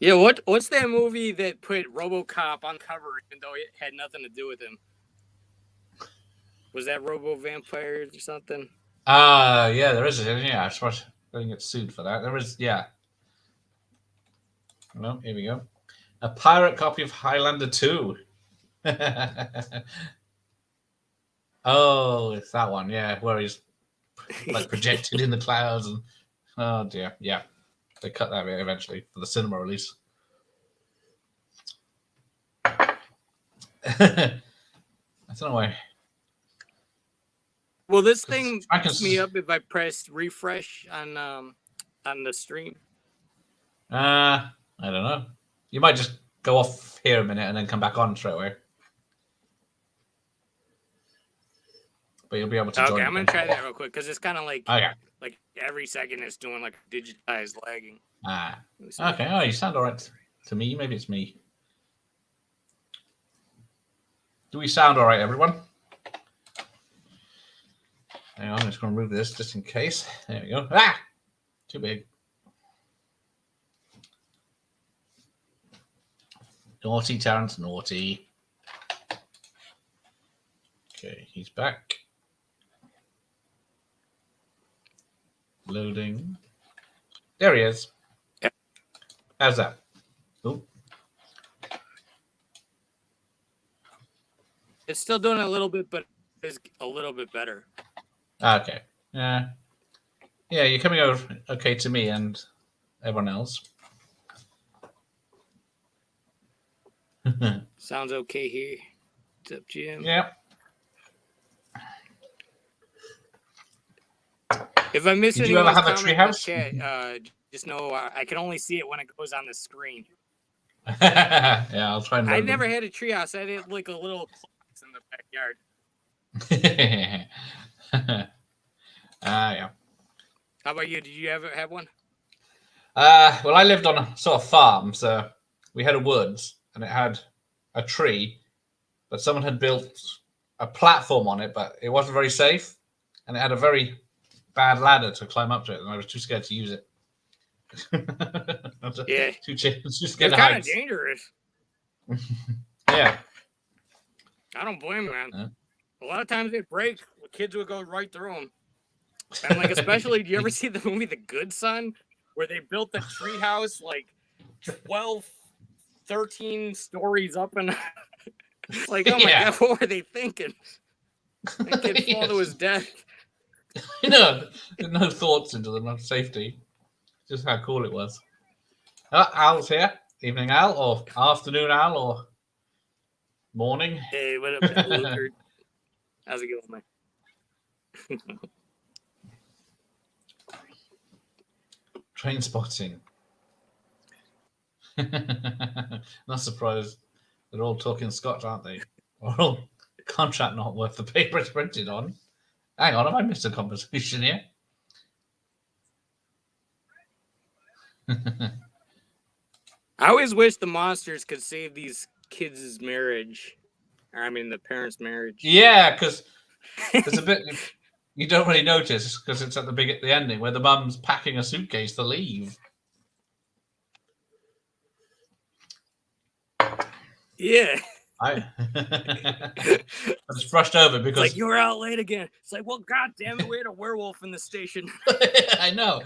Yeah, what's that movie that put RoboCop on cover even though it had nothing to do with him? Was that Robo Vampires or something? Yeah, there is. Yeah, I suppose I didn't get sued for that. There is, yeah. Well, here we go. A pirate copy of Highlander 2. Oh, it's that one, yeah, where he's like projected in the clouds and oh dear, yeah. They cut that bit eventually for the cinema release. I don't know why. Well, this thing picks me up if I press refresh on the stream. I don't know. You might just go off here a minute and then come back on straight away. But you'll be able to join. Okay, I'm gonna try that real quick because it's kind of like like every second it's doing like digitized lagging. Okay. Oh, you sound all right to me. Maybe it's me. Do we sound all right, everyone? Hang on, I'm just going to move this just in case. There we go. Ah! Too big. Naughty, Terrence, naughty. Okay, he's back. Loading. There he is. Yep. How's that? Oh. It's still doing a little bit, but it's a little bit better. Okay. Yeah, you're coming over okay to me and everyone else. Sounds okay here. What's up, Jim? Yeah. If I miss Did you ever have a comment treehouse? Just know I can only see it when it goes on the screen. Yeah, I'll try and. I never had a treehouse. I had like a little clocks in the backyard. Yeah. How about you? Did you ever have one? Well, I lived on a sort of farm, so we had a woods, and it had a tree, but someone had built a platform on it, but it wasn't very safe, and it had a very bad ladder to climb up to it, and I was too scared to use it. Yeah, too scared. It's kind of dangerous. Yeah, I don't blame them, man. A lot of times they break. Kids would go right through them. And like, especially, do you ever see the movie The Good Son, where they built the treehouse like 12, 13 stories up, and it's like, oh my god, what were they thinking? That kid fall to his death. No thoughts into them of safety. Just how cool it was. Al's here. Evening, Al, or afternoon, Al, or morning. Hey, what up, Luke? How's it going, man? Train spotting. Not surprised. They're all talking Scotch, aren't they? Oral contract not worth the paper it's printed on. Hang on, have I missed a conversation here? I always wish the monsters could save these kids' marriage. I mean, the parents' marriage. Yeah, because there's a bit you don't really notice because it's at the ending where the mum's packing a suitcase to leave. Yeah. I just brushed over because it's like, you were out late again. It's like, well, god damn it, we had a werewolf in the station. I know.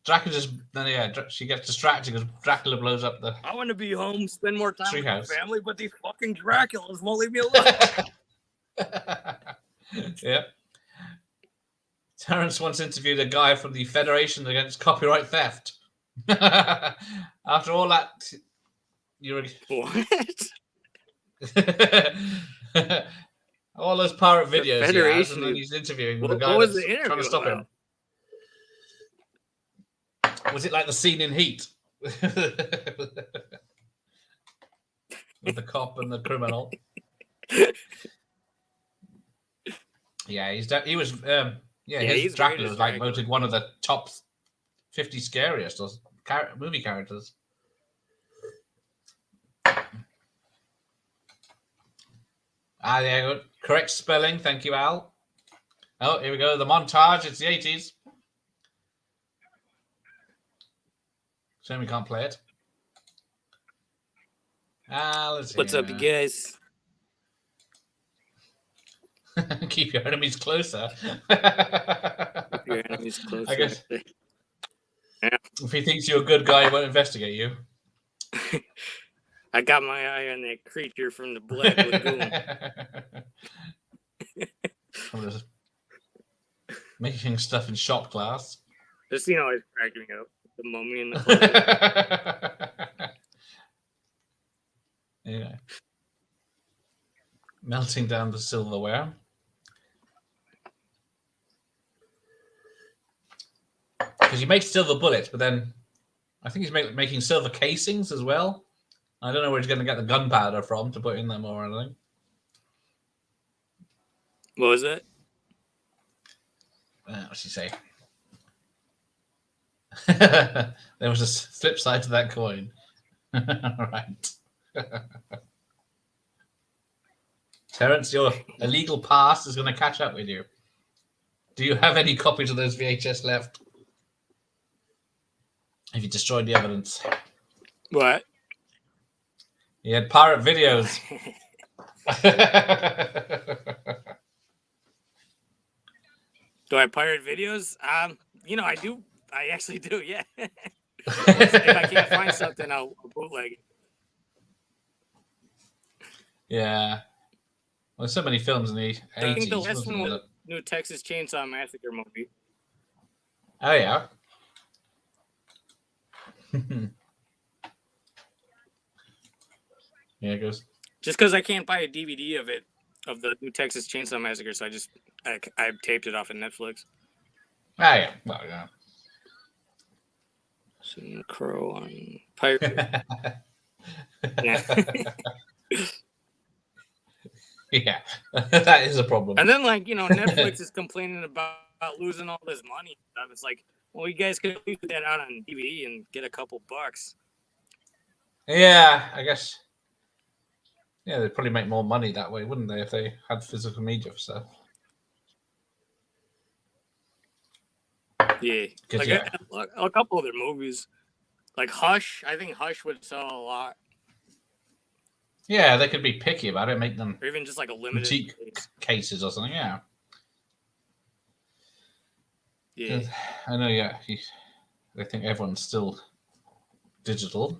Dracula just she gets distracted because Dracula blows up the. I want to be home, spend more time with my Treehouse. family, but these fucking Draculas won't leave me alone. Yeah. Terrence once interviewed a guy from the Federation Against Copyright Theft. After all that, you're What? all those pirate videos he has, Federation and then is- he's interviewing with What, a guy what was that's the interview trying to stop about? him. Was it like the scene in Heat? With the cop and the criminal. Yeah, he was. Yeah, His he's great Dracula as was like Dracula. voted one of the top 50 scariest movie characters. Yeah, correct spelling. Thank you, Al. Oh, here we go. The montage. It's the 80s. So we can't play it. Let's What's up, you guys? Keep your enemies closer. Your enemy's close. I guess if he thinks you're a good guy, he won't investigate you. I got my eye on that creature from the Black Lagoon. I'm just making stuff in shop class. Just, it's cracking me up. The mummy in the closet. Yeah. Melting down the silverware. Because he makes silver bullets, but then I think he's making silver casings as well. I don't know where he's going to get the gunpowder from to put in them or anything. What was it? What's he say? There was a flip side to that coin. Right. Terrence, your illegal past is going to catch up with you. Do you have any copies of those VHS left? Have you destroyed the evidence? What? He had pirate videos. Do I pirate videos? I do. I actually do, yeah. If I can't find something, I'll bootleg it. Yeah. Well, so many films in the 80s. I think the last wasn't one was it? the new Texas Chainsaw Massacre movie. Oh, yeah. Yeah, it goes. Just because I can't buy a DVD of it, of the new Texas Chainsaw Massacre, so I taped it off of Netflix. Oh, yeah. Well, yeah. Seeing the Crow on pirate. Yeah. Yeah, that is a problem. And then, Netflix is complaining about losing all this money. It's like, well, you guys could put that out on DVD and get a couple bucks. Yeah, I guess. Yeah, they'd probably make more money that way, wouldn't they, if they had physical media for stuff? Yeah. Like a couple of their movies. Like Hush. I think Hush would sell a lot. Yeah, they could be picky about it, make them Or even just like a limited boutique release. cases or something, yeah. Yeah. I know, yeah. I think everyone's still digital.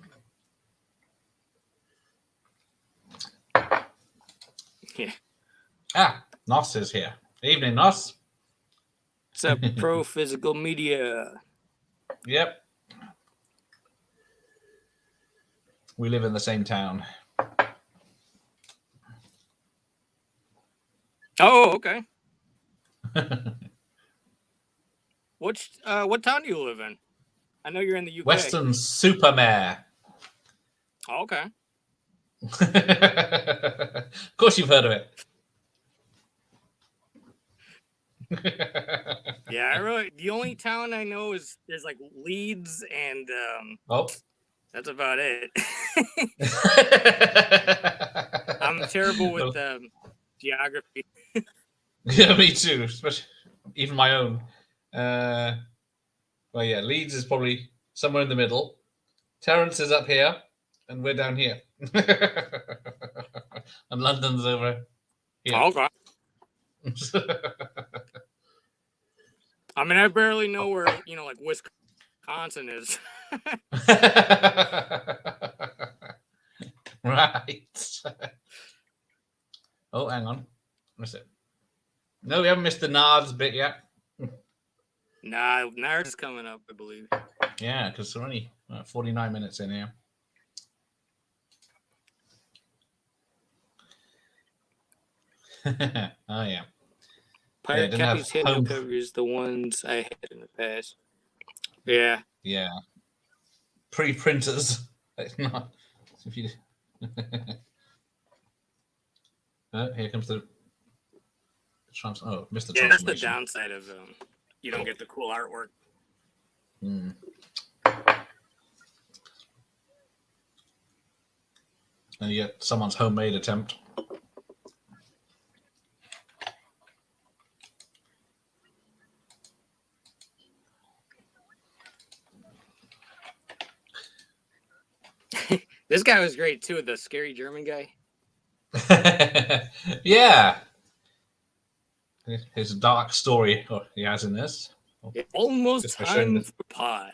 Yeah. Nos is here. Evening, Nos. It's a pro physical media. Yep. We live in the same town. Oh, okay. What town do you live in? I know you're in the UK. Western Supermare. Oh, okay. Of course you've heard of it. Yeah, the only town I know there's like Leeds and Oh. that's about it. I'm terrible with geography. Yeah, me too. Especially even my own. Well, yeah, Leeds is probably somewhere in the middle. Terrence is up here, and we're down here. And London's over here. Oh, okay. I mean, I barely know where like Wisconsin Wisconsin is. Right. Oh, hang on. Missed it. No, we haven't missed the Nards bit yet. Nah, Nars is coming up, I believe. Yeah, because we're only 49 minutes in here. Oh, yeah. Pirate didn't have copies had no home- covers, the ones I had in the past. Yeah. Yeah. Pre-printers. It's not. If you... Oh, here comes the Mr. Yeah, that's the Transformation. downside of you don't get the cool artwork. Hmm. And yet someone's homemade attempt. This guy was great too, the scary German guy. Yeah. His dark story he has in this. It's almost Just for showing time this- for pie.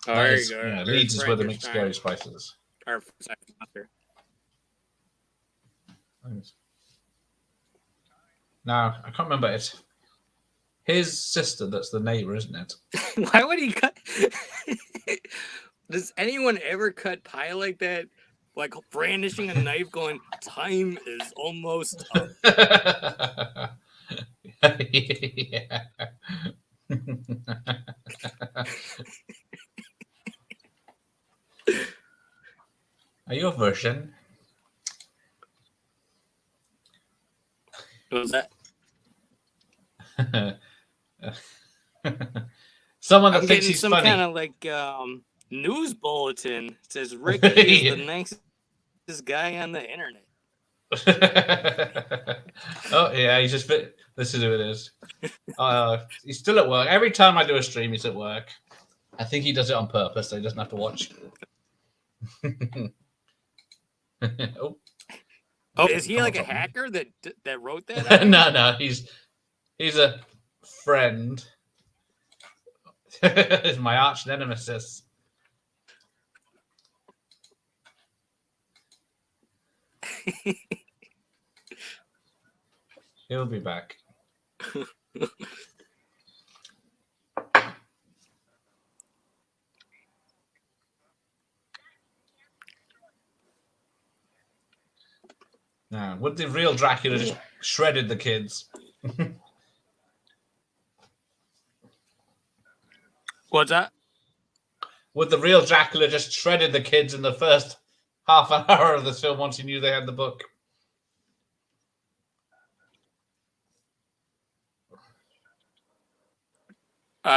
Oh, there you go. Yeah, There's Leeds is where they make Frankenstein, scary spices. our second monster. Now, I can't remember it. His sister that's the neighbor, isn't it? Why would he cut? Does anyone ever cut pie like that? Like brandishing a knife, going, "Time is almost up." Yeah. Are you a virgin? What was that? Someone that I'm thinks getting he's some funny. kind of like news bulletin. It says Ricky is the nicest guy on the internet. Oh yeah, he's just fit. This is who it is. He's still at work. Every time I do a stream, he's at work. I think he does it on purpose, so he doesn't have to watch. Oh. Oh, is he like a Someone's hacker that wrote that? No, he's a friend. He's my arch nemesis. He'll be back. Now, would the real Dracula just shredded the kids? What's that? Would the real Dracula just shredded the kids in the first half an hour of the film once he knew they had the book?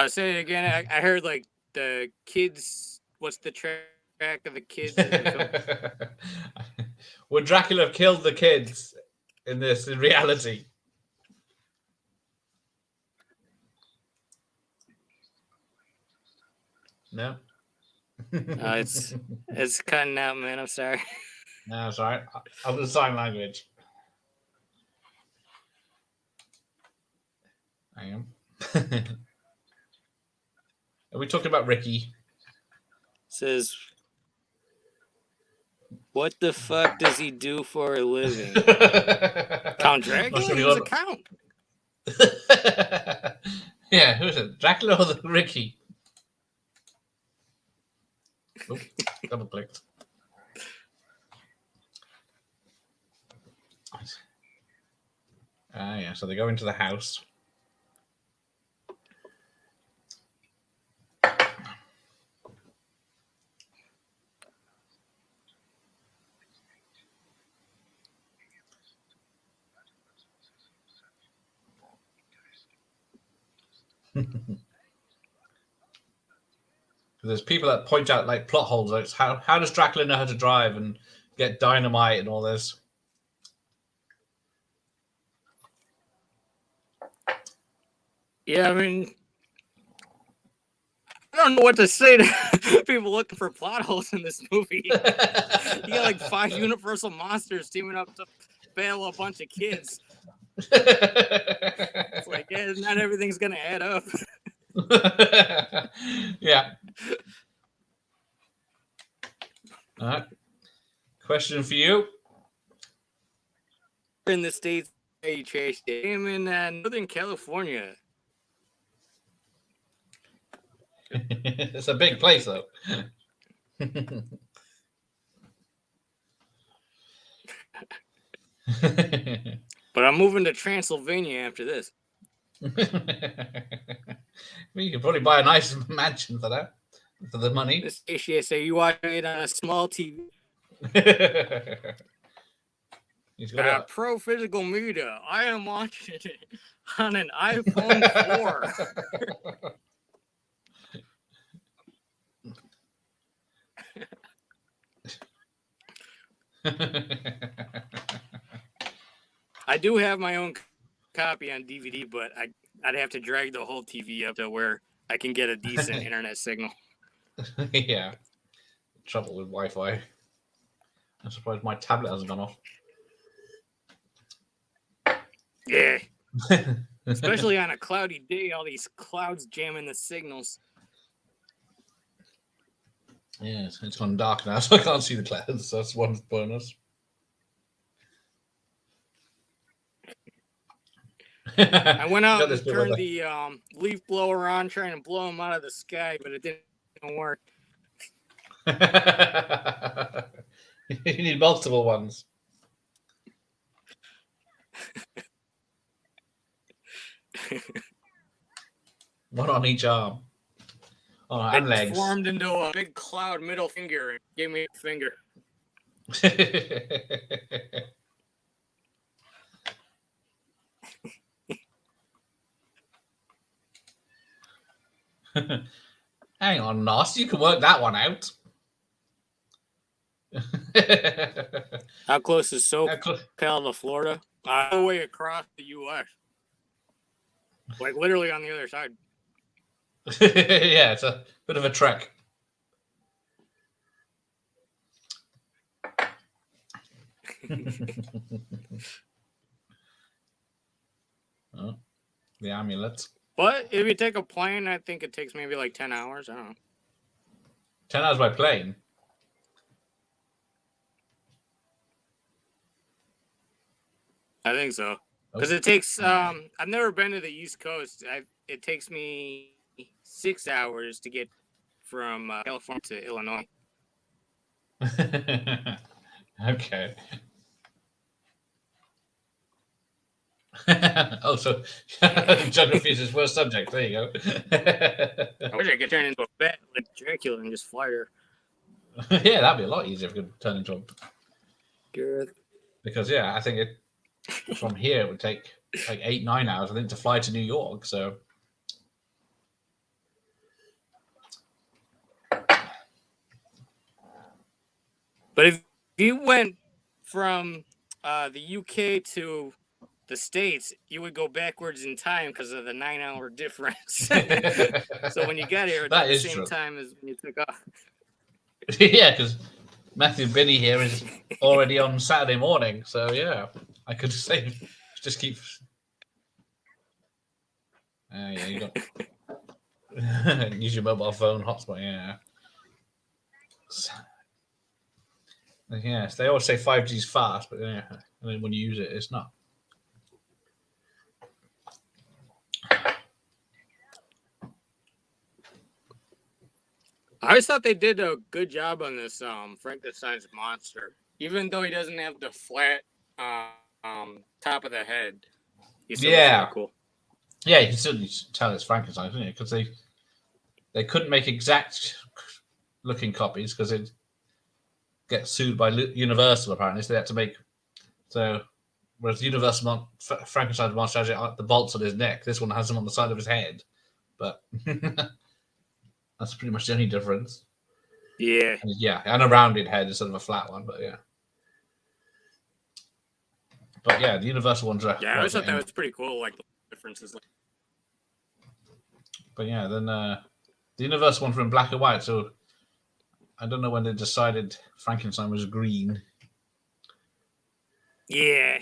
Say it again. I heard like the kids. What's the track of the kids? In the film? Would Dracula have killed the kids in this in reality? No. It's cutting out, man. I'm sorry. No, it's all right. I'll do sign language. I am. Are we talking about Ricky? Says, what the fuck does he do for a living? Count Dracula? Must be He was a on- count. Yeah, who is it? Dracula or the Ricky? Oop, double clicked. Yeah, so they go into the house. There's people that point out like plot holes. Like how does Dracula know how to drive and get dynamite and all this? Yeah, I mean, I don't know what to say to people looking for plot holes in this movie. You got like 5 Universal monsters teaming up to bail a bunch of kids. It's like, yeah, not everything's gonna add up. Yeah. All right. Question for you. In the States, you trash day. I'm in Northern California. It's a big place, though. But I'm moving to Transylvania after this. Well, you could probably buy a nice mansion for that, for the money. This HCSA, you watching it on a small TV. He's got Pro Physical Media. I am watching it on an iPhone 4. I do have my own copy on DVD, but I'd have to drag the whole TV up to where I can get a decent internet signal. Yeah. Trouble with Wi-Fi. I'm surprised my tablet hasn't gone off. Yeah. Especially on a cloudy day, all these clouds jamming the signals. Yeah, it's gone dark now, so I can't see the clouds. So that's one bonus. I went out and turned the leaf blower on, trying to blow them out of the sky, but it didn't work. You need multiple ones. One on each arm. Oh, and legs. Formed into a big cloud middle finger and gave me a finger. Hang on, Nos. You can work that one out. How close is SoCal to Florida? All the way across the U.S. Like literally on the other side. Yeah, it's a bit of a trek. Oh, the amulet. But if you take a plane, I think it takes maybe like 10 hours. I don't know. 10 hours by plane? I think so. Because it takes, I've never been to the East Coast. It takes me 6 hours to get from California to Illinois. Okay. Oh, so geography is his worst subject. There you go. I wish I could turn into a bat like Dracula and just fly her. Yeah, that'd be a lot easier if we could turn into a... Good. Because, yeah, I think it from here it would take like 8-9 hours, I think, to fly to New York. So... But if you went from the UK to the States, you would go backwards in time because of the 9-hour difference. So when you got here, it's the same time as when you took off. Yeah, because Matthew Binney here is already on Saturday morning. So, yeah, I could say, just keep... yeah, you got... Use your mobile phone hotspot, yeah. Yes, they always say 5G is fast, but yeah, and then when you use it, it's not. I always thought they did a good job on this Frankenstein's monster, even though he doesn't have the flat top of the head. Yeah, cool. Yeah, you can certainly tell it's Frankenstein, isn't it? Because they couldn't make exact looking copies because it get sued by Universal apparently, so they had to make whereas Universal Frankenstein's monster has the bolts on his neck, this one has them on the side of his head, but that's pretty much the only difference. Yeah, and a rounded head instead of a flat one, but yeah, the Universal ones are. Yeah, I always thought that was pretty cool, like the differences. But yeah, then the Universal ones were in black and white, so. I don't know when they decided Frankenstein was green. Yeah.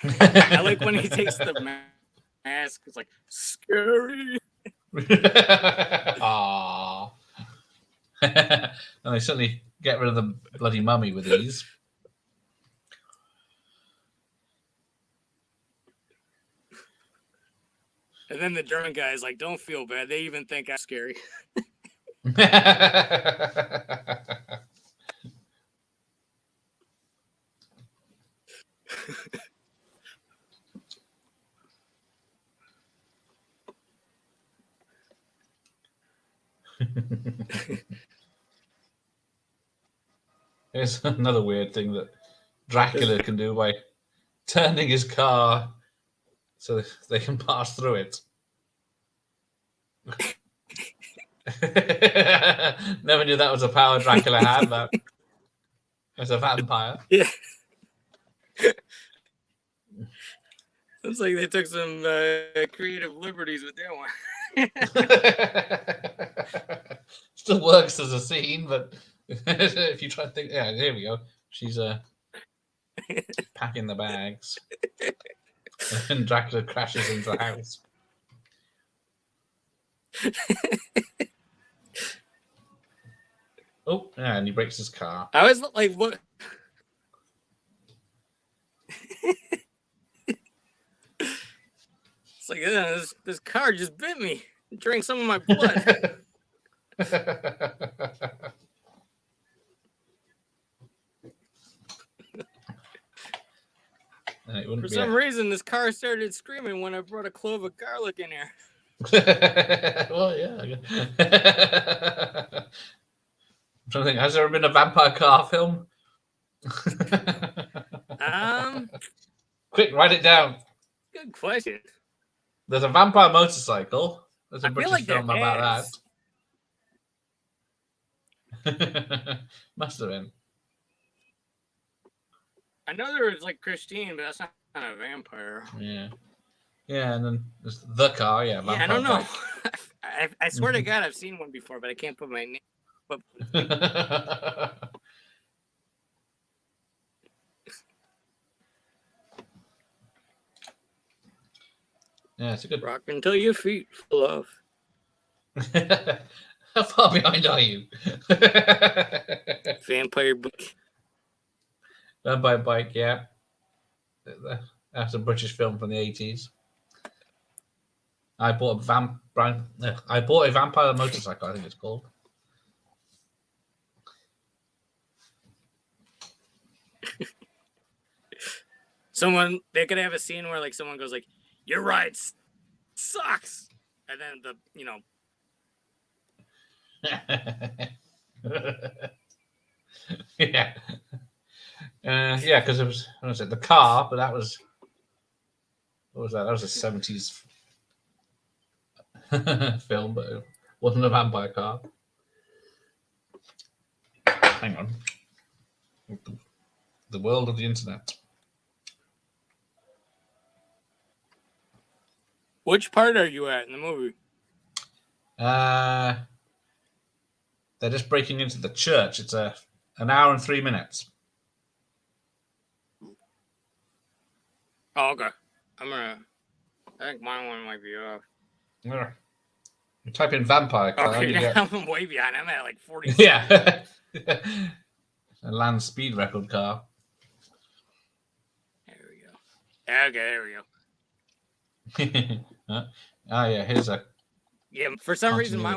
I like when he takes the mask. It's like scary. Aww. And they suddenly get rid of the bloody mummy with these. And then the German guy is like, "Don't feel bad. They even think I'm scary." Here's another weird thing that Dracula can do by turning his car so they can pass through it. Never knew that was a power Dracula had, but as a vampire. Yeah. Looks like they took some creative liberties with that one. Still works as a scene, but if you try to think, yeah, here we go. She's packing the bags, and Dracula crashes into the house. Oh, yeah, and he breaks his car. I was like, "What?" It's like, this car just bit me. It drank some of my blood. For some reason, this car started screaming when I brought a clove of garlic in here. Well, yeah. I'm trying to think, has there been a vampire car film? Quick, write it down. Good question. There's a vampire motorcycle. There's a I British feel like film there about is. that. Must have been. I know there was like Christine, but that's not a vampire. Yeah. Yeah, and then there's the car. Yeah, I don't know. I swear to God, I've seen one before, but I can't put my name. Yeah, it's a good rock until your feet fall off. How far behind are you? Vampire bike. Vampire bike, yeah. That's a British film from the 80s. I bought a vampire motorcycle, I think it's called. They could have a scene where like someone goes like, "Your ride sucks," and then yeah. Yeah, because it was, what was it, the car, but that was, what was that? That was a 70s film, but it wasn't a vampire car. Hang on. The world of the internet. Which part are you at in the movie? They're just breaking into the church. It's an hour and 3 minutes. Oh, okay. I think my one might be off. Yeah. You type in vampire car. Okay, you get... I'm way behind. I'm at like 40. Yeah. A land speed record car. There we go. Okay, there we go. Yeah, here's a. Yeah, for some reason, my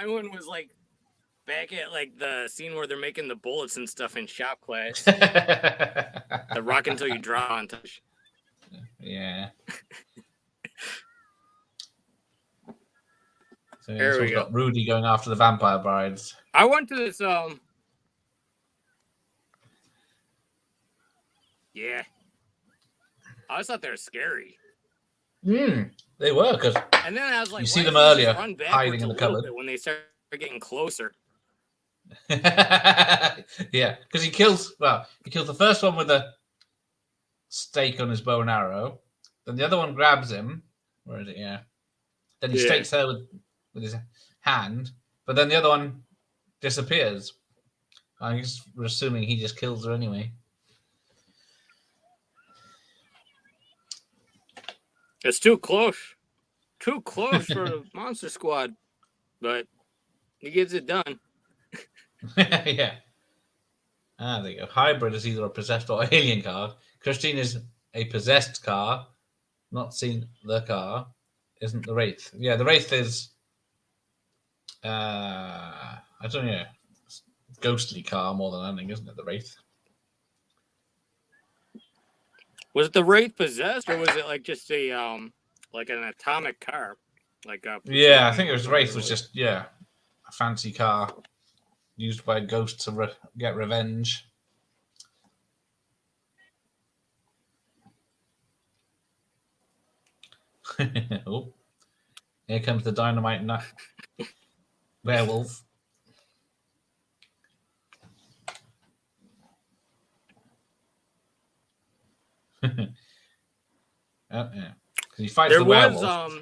one was like back at like the scene where they're making the bullets and stuff in shop class. The rock until you draw on touch. Yeah. So there we go. Got Rudy going after the vampire brides. I went to this yeah. I always thought they were scary. They were, because and then I was like, you see them earlier hiding in the cupboard when they start getting closer. Yeah, because he kills the first one with a stake on his bow and arrow. Then the other one grabs him. Where is it? Yeah. Then he stakes her with his hand, but then the other one disappears. I guess we're assuming he just kills her anyway. It's too close. Too close for the Monster Squad. But he gets it done. Yeah. Ah, there you go. Hybrid is either a possessed or alien car. Christine is a possessed car. Not seen the car. Isn't the Wraith. Yeah, the Wraith is... I don't know. Ghostly car more than anything, isn't it? The Wraith. Was the Wraith possessed, or was it like just a like an atomic car? Like a Yeah, I think it was Wraith was just a fancy car used by a ghost to get revenge. Oh, here comes the dynamite nut werewolf. Yeah. He fights there the was werewolf.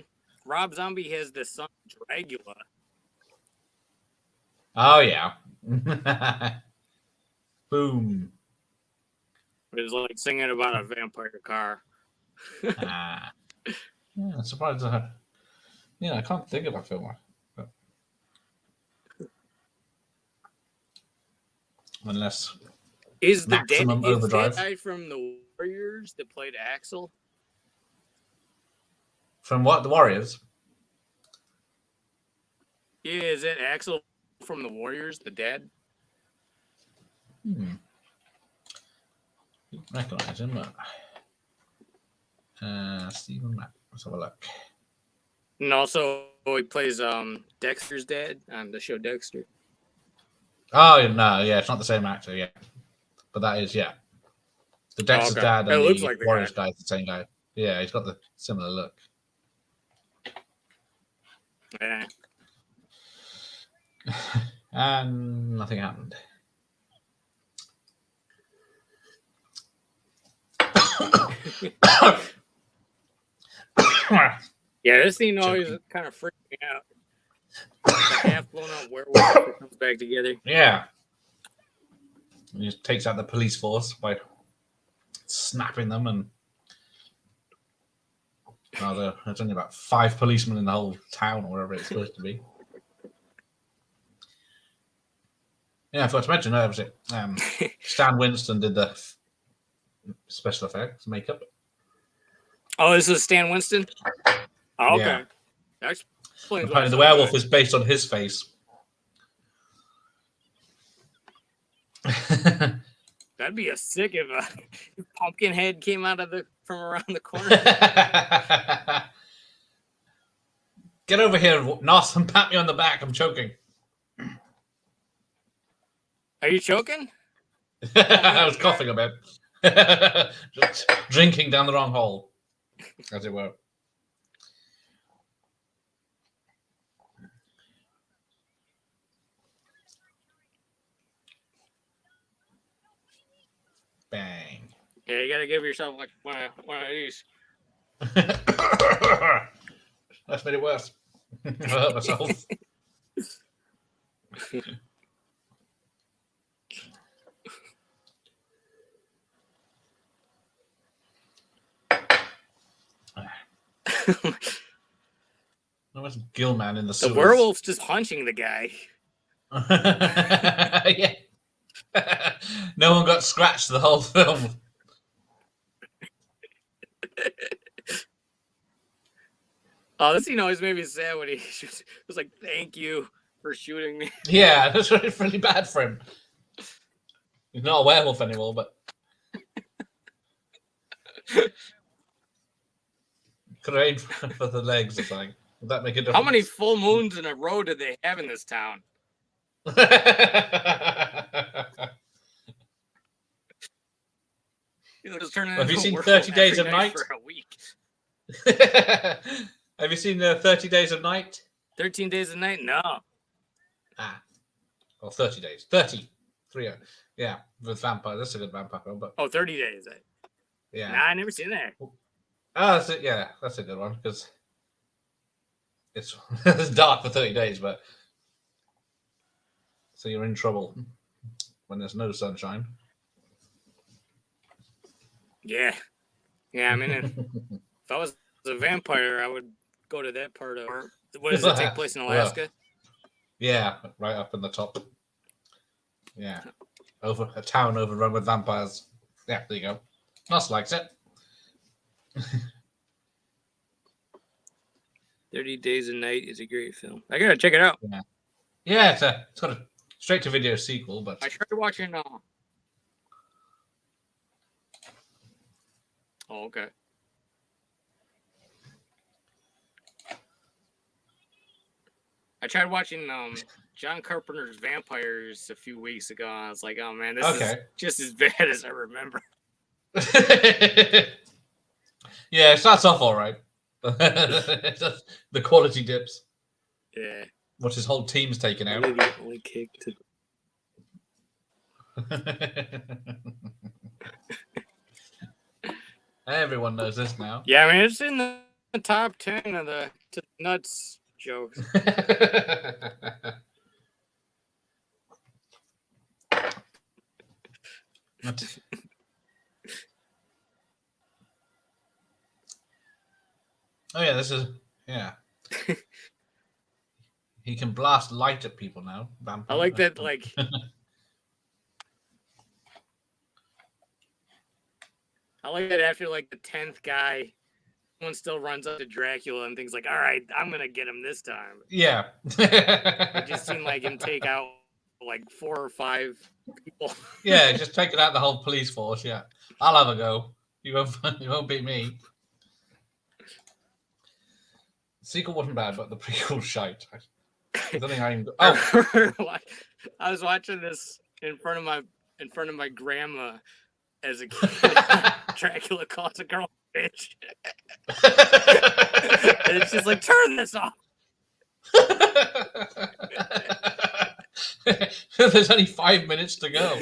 Rob Zombie has the son Dragula. Oh yeah. Boom. It was like singing about a vampire car. Yeah, I'm surprised. I can't think of a film. But... Unless is the Maximum Overdrive. Is that guy from the Warriors that played Axel? From what? The Warriors? Yeah, is that Axel from the Warriors, the dad? Recognize him, but Stephen Matt. Let's have a look. And also he plays Dexter's dad on the show Dexter. Oh no, yeah, it's not the same actor, yeah. But that is, yeah. The Dexter's dad and looks the like the Warriors guy. guy is the same guy. Yeah, he's got the similar look. Yeah. And nothing happened. Yeah, this scene always kind of freaked me out. The half blown out werewolf comes back together. Yeah. He just takes out the police force by snapping them, and there's only about 5 policemen in the whole town or wherever it's supposed to be. Yeah, I forgot to mention, was it Stan Winston did the special effects, makeup. Oh, this is Stan Winston? Oh, okay. Yeah. That explains Apparently the werewolf is based on his face. That'd be a sick if a pumpkin head came out of from around the corner. Get over here, Nos, and pat me on the back. I'm choking. Are you choking? I was coughing a bit. Just drinking down the wrong hole, as it were. Bang. Yeah, you gotta give yourself like one of these. That's made it worse. I hurt myself. There was Gilman in the sewers. The werewolf's just punching the guy. Yeah. No one got scratched the whole film. Oh, this scene always made me sad when he was like, "Thank you for shooting me." Yeah, that's really bad for him. He's not a werewolf anymore, but could have aimed for the legs or something. Would that make a difference? How many full moons in a row did they have in this town? Have you seen 30 Days of Night? For a week. Have you seen 30 Days of Night? 13 Days of Night? No. Or 30 Days. 30. 3. Yeah, with vampire. That's a good vampire film. But 30 Days. Yeah. Nah, I never seen that. Oh, that's it. Yeah, that's a good one because it's dark for 30 days, but so you're in trouble. when there's no sunshine. Yeah. Yeah, I mean, if I was a vampire, I would go to that part of. What does it take place in Alaska? Yeah, right up in the top. Yeah, over a town overrun with vampires. Yeah, there you go. Nos likes it. 30 Days a Night is a great film. I gotta check it out. Yeah, it's got a straight to video sequel, but I started watching. Oh, okay. I tried watching John Carpenter's Vampires a few weeks ago. And I was like, oh man, this is just as bad as I remember. Yeah, it starts off all right. The quality dips. Yeah. What his whole team's taken out. Really the only kick to... Everyone knows this now. Yeah, I mean, it's in the top 10 of the nuts jokes. Oh yeah, this is he can blast light at people now. Vampire. I like that, like I like that after like the 10th guy, someone still runs up to Dracula and thinks like, all right, I'm gonna get him this time. Yeah. It just seemed like him take out like 4 or 5 people. Yeah, just taking out the whole police force. Yeah, I'll have a go. You won't beat me. The sequel wasn't bad, but the prequel shite. I don't think I even... Oh, I was watching this in front of my grandma as a kid. Dracula calls a girl a bitch, and it's just like, turn this off. There's only 5 minutes to go.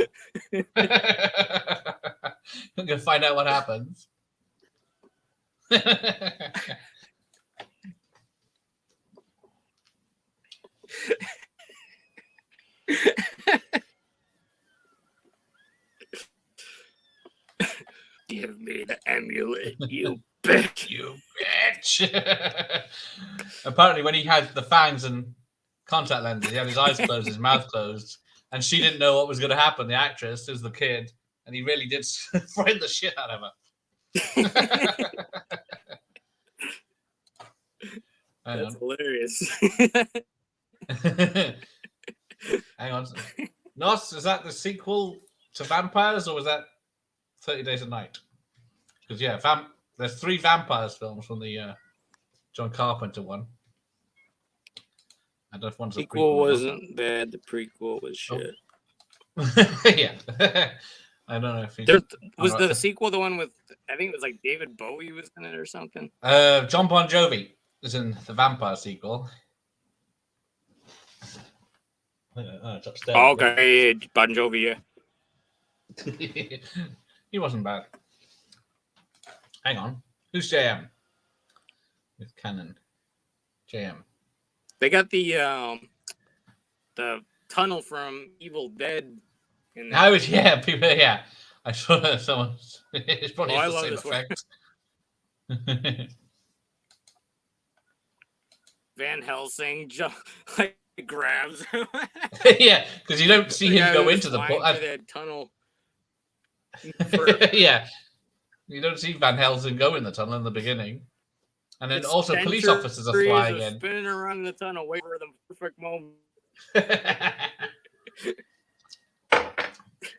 I'm gonna find out what happens. Give me the amulet, you bitch. You bitch. Apparently, when he had the fangs and contact lenses, he had his eyes closed, his mouth closed, and she didn't know what was going to happen. The actress is the kid, and he really did frighten the shit out of her. That's hilarious. Hang on. Nos, is that the sequel to Vampires, or was that 30 Days a Night? Because yeah, there's 3 Vampires films from the John Carpenter one. I don't know if one's the sequel wasn't bad. The prequel was shit. Oh. Yeah. I don't know if he was the sequel the one with, I think it was like David Bowie was in it or something. John Bon Jovi is in the Vampire sequel. It's upstairs. Oh, okay, Bon Jovi, yeah. He wasn't bad. Hang on. Who's JM? With Canon. JM. They got the tunnel from Evil Dead in there. Oh, yeah, people, yeah. I saw someone. It's probably I the love same this one. effect. Van Helsing like grabs him. Yeah, because you don't see him go into the that tunnel. Yeah, you don't see Van Helsing go in the tunnel in the beginning, and then also police officers are flying in, spinning around the tunnel, waiting for the perfect moment.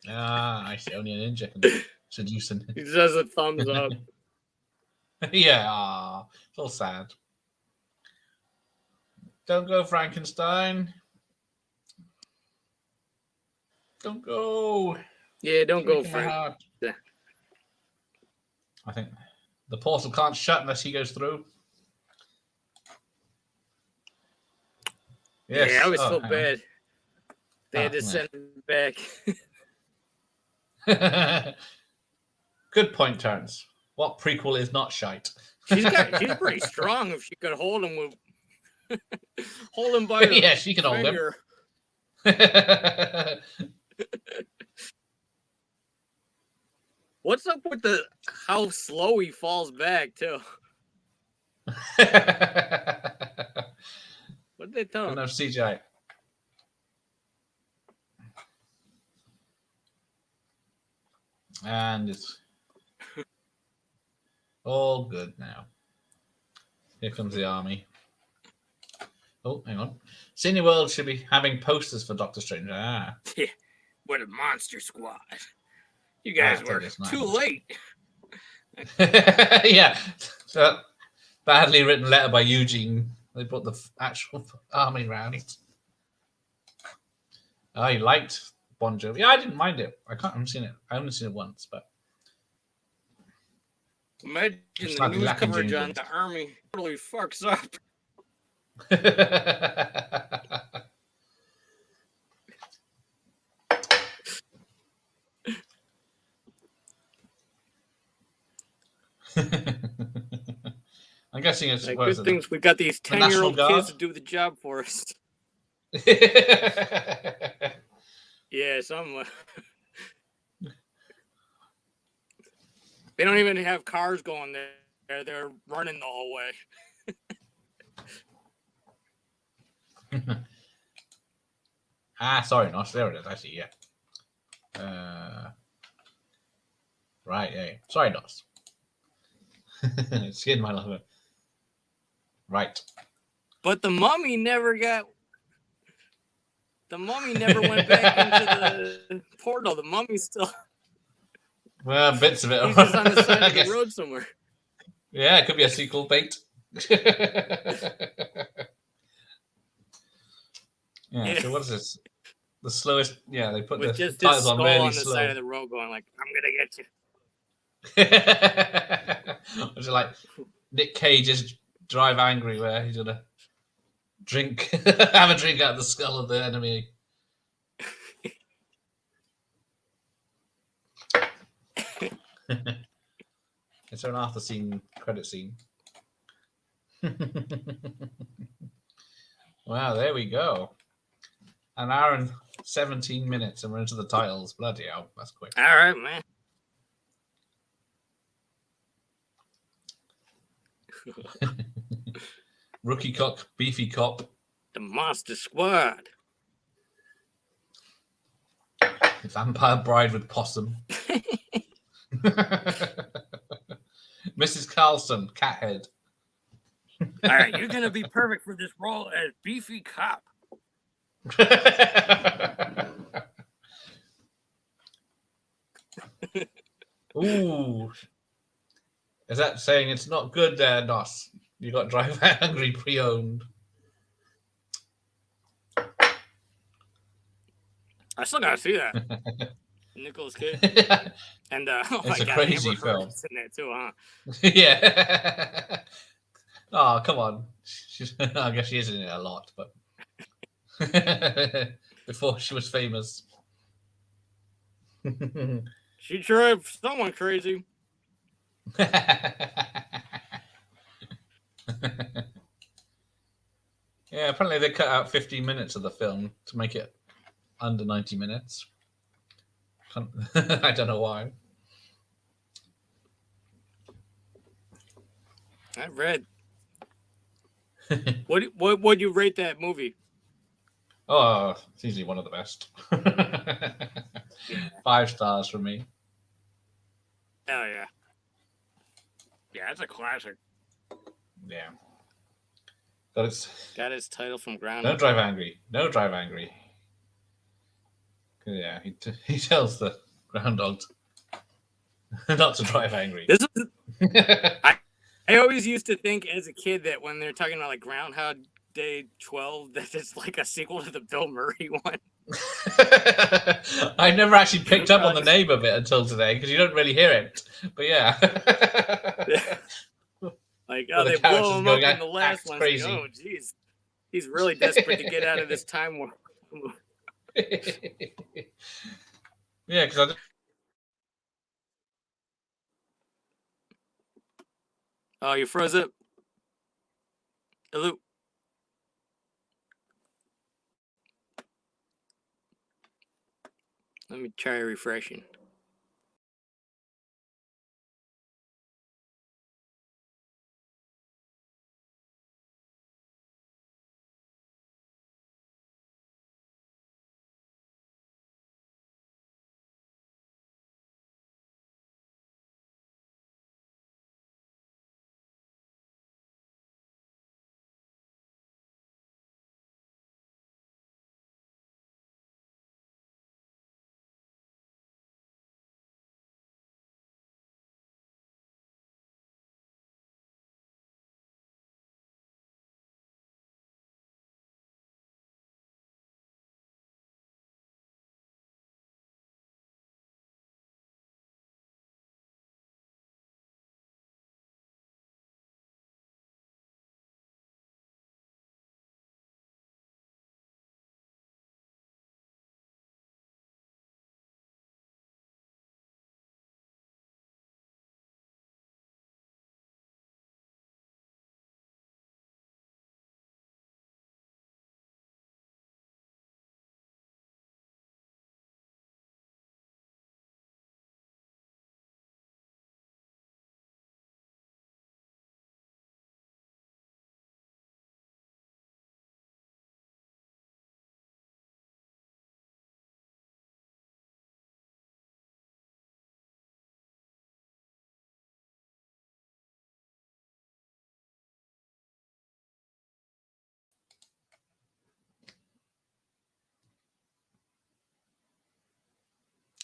I see. Only a ninja can seduce him. He does a thumbs up. Yeah, it's all sad. Don't go, Frankenstein. Don't go. Yeah, don't go, Frank. Yeah. I think the portal can't shut unless he goes through. Yes. Yeah, I always felt bad. They had to send him back. Good point, Terrence. What prequel is not shite? She's pretty strong if she could hold him hold him by yeah, she can hold him. What's up with how slow he falls back too? What did they tell him? Enough CGI. And it's all good now. Here comes the army. Oh, hang on. Cineworld should be having posters for Doctor Strange. Ah. Yeah, what a monster squad. You guys were too late. Yeah. So, badly written letter by Eugene. They put the actual army round. I liked Bon Jovi. Yeah, I didn't mind it. I haven't seen it. I only seen it once, but imagine the news coverage on the army totally fucks up. I'm guessing it's like, good things we got these 10-year-old kids to do the job for us. Yeah, some. They don't even have cars going there. They're running the whole way. Sorry, Nos. There it is. I see. Yeah. Right. Yeah. Sorry, Nos. Skin my love. Right. But the mummy never got. The mummy never went back into the portal. The mummy's still. Well, bits of it. He's just on the side of the road somewhere. Yeah, it could be a sequel bait. Yeah. So what is this? The slowest. Yeah, they put with the just titles on really on the slow. side of the road, going like, "I'm gonna get you." Which is like Nick Cage's Drive Angry, where he's gonna have a drink out of the skull of the enemy. It's an after scene credit scene. Wow, there we go. An hour and 17 minutes, and we're into the titles. Bloody hell, that's quick. All right, man. Rookie Cock, Beefy Cop. The Monster Squad. Vampire Bride with Possum. Mrs. Carlson, Cathead. All right, you're gonna be perfect for this role as Beefy Cop. Ooh. Is that saying it's not good there, Nos? You got Drive Angry pre-owned. I still gotta see that. Nicolas Cage. And it's a crazy film. In there too, huh? Yeah. Oh, come on. I guess she is in it a lot, but before she was famous. She drove someone crazy. Yeah, apparently they cut out 15 minutes of the film to make it under 90 minutes. I don't know why. I read. What would you rate that movie? Oh, it's easily one of the best. 5 stars from me. Oh yeah. Yeah, it's a classic. Yeah. Got its title from Ground. No Drive Angry. No Drive Angry. Yeah, he tells the groundhog not to drive angry. This is, I always used to think as a kid that when they're talking about like Groundhog Day 12, that it's like a sequel to the Bill Murray one. I never actually picked up on the name of it until today because you don't really hear it. But yeah. Like, oh, they blow him up in the last one. Like, oh, geez. He's really desperate to get out of this time warp. Yeah, because Oh, you froze it? Hello? Let me try refreshing.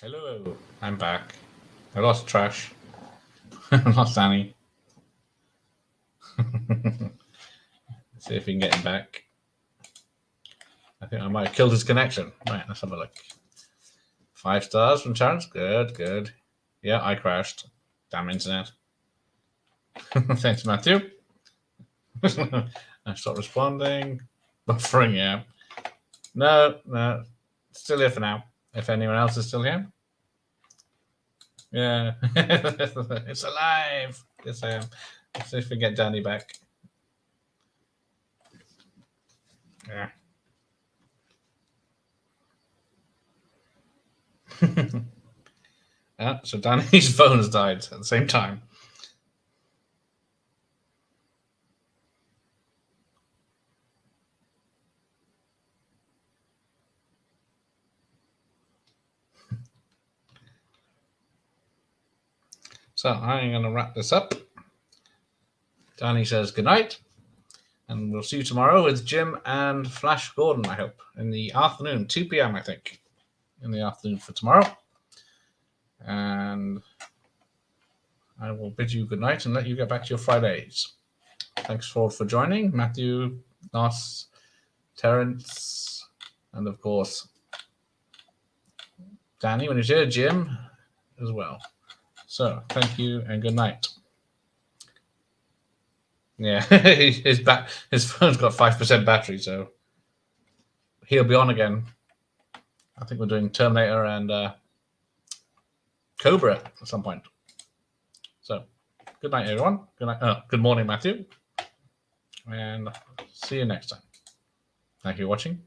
Hello, I'm back. I lost Trash. I lost Danny. See if we can get him back. I think I might have killed his connection. Right, let's have a look. 5 stars from Terrence. Good, good. Yeah, I crashed. Damn internet. Thanks, Matthew. I stopped responding. Buffering, yeah. No. Still here for now. If anyone else is still here. Yeah. It's alive. Yes, I am. Let's see if we get Danny back. Yeah. So Danny's phone has died at the same time. So I'm going to wrap this up. Danny says good night. And we'll see you tomorrow with Jim and Flash Gordon, I hope, in the afternoon, 2 p.m., I think, in the afternoon for tomorrow. And I will bid you good night and let you get back to your Fridays. Thanks for joining. Matthew, Nos, Terrence, and of course, Danny, when he's here, Jim as well. So thank you and good night. Yeah, his phone's got 5% battery, so he'll be on again. I think we're doing Terminator and Cobra at some point. So good night, everyone. Good night. Good morning, Matthew. And see you next time. Thank you for watching.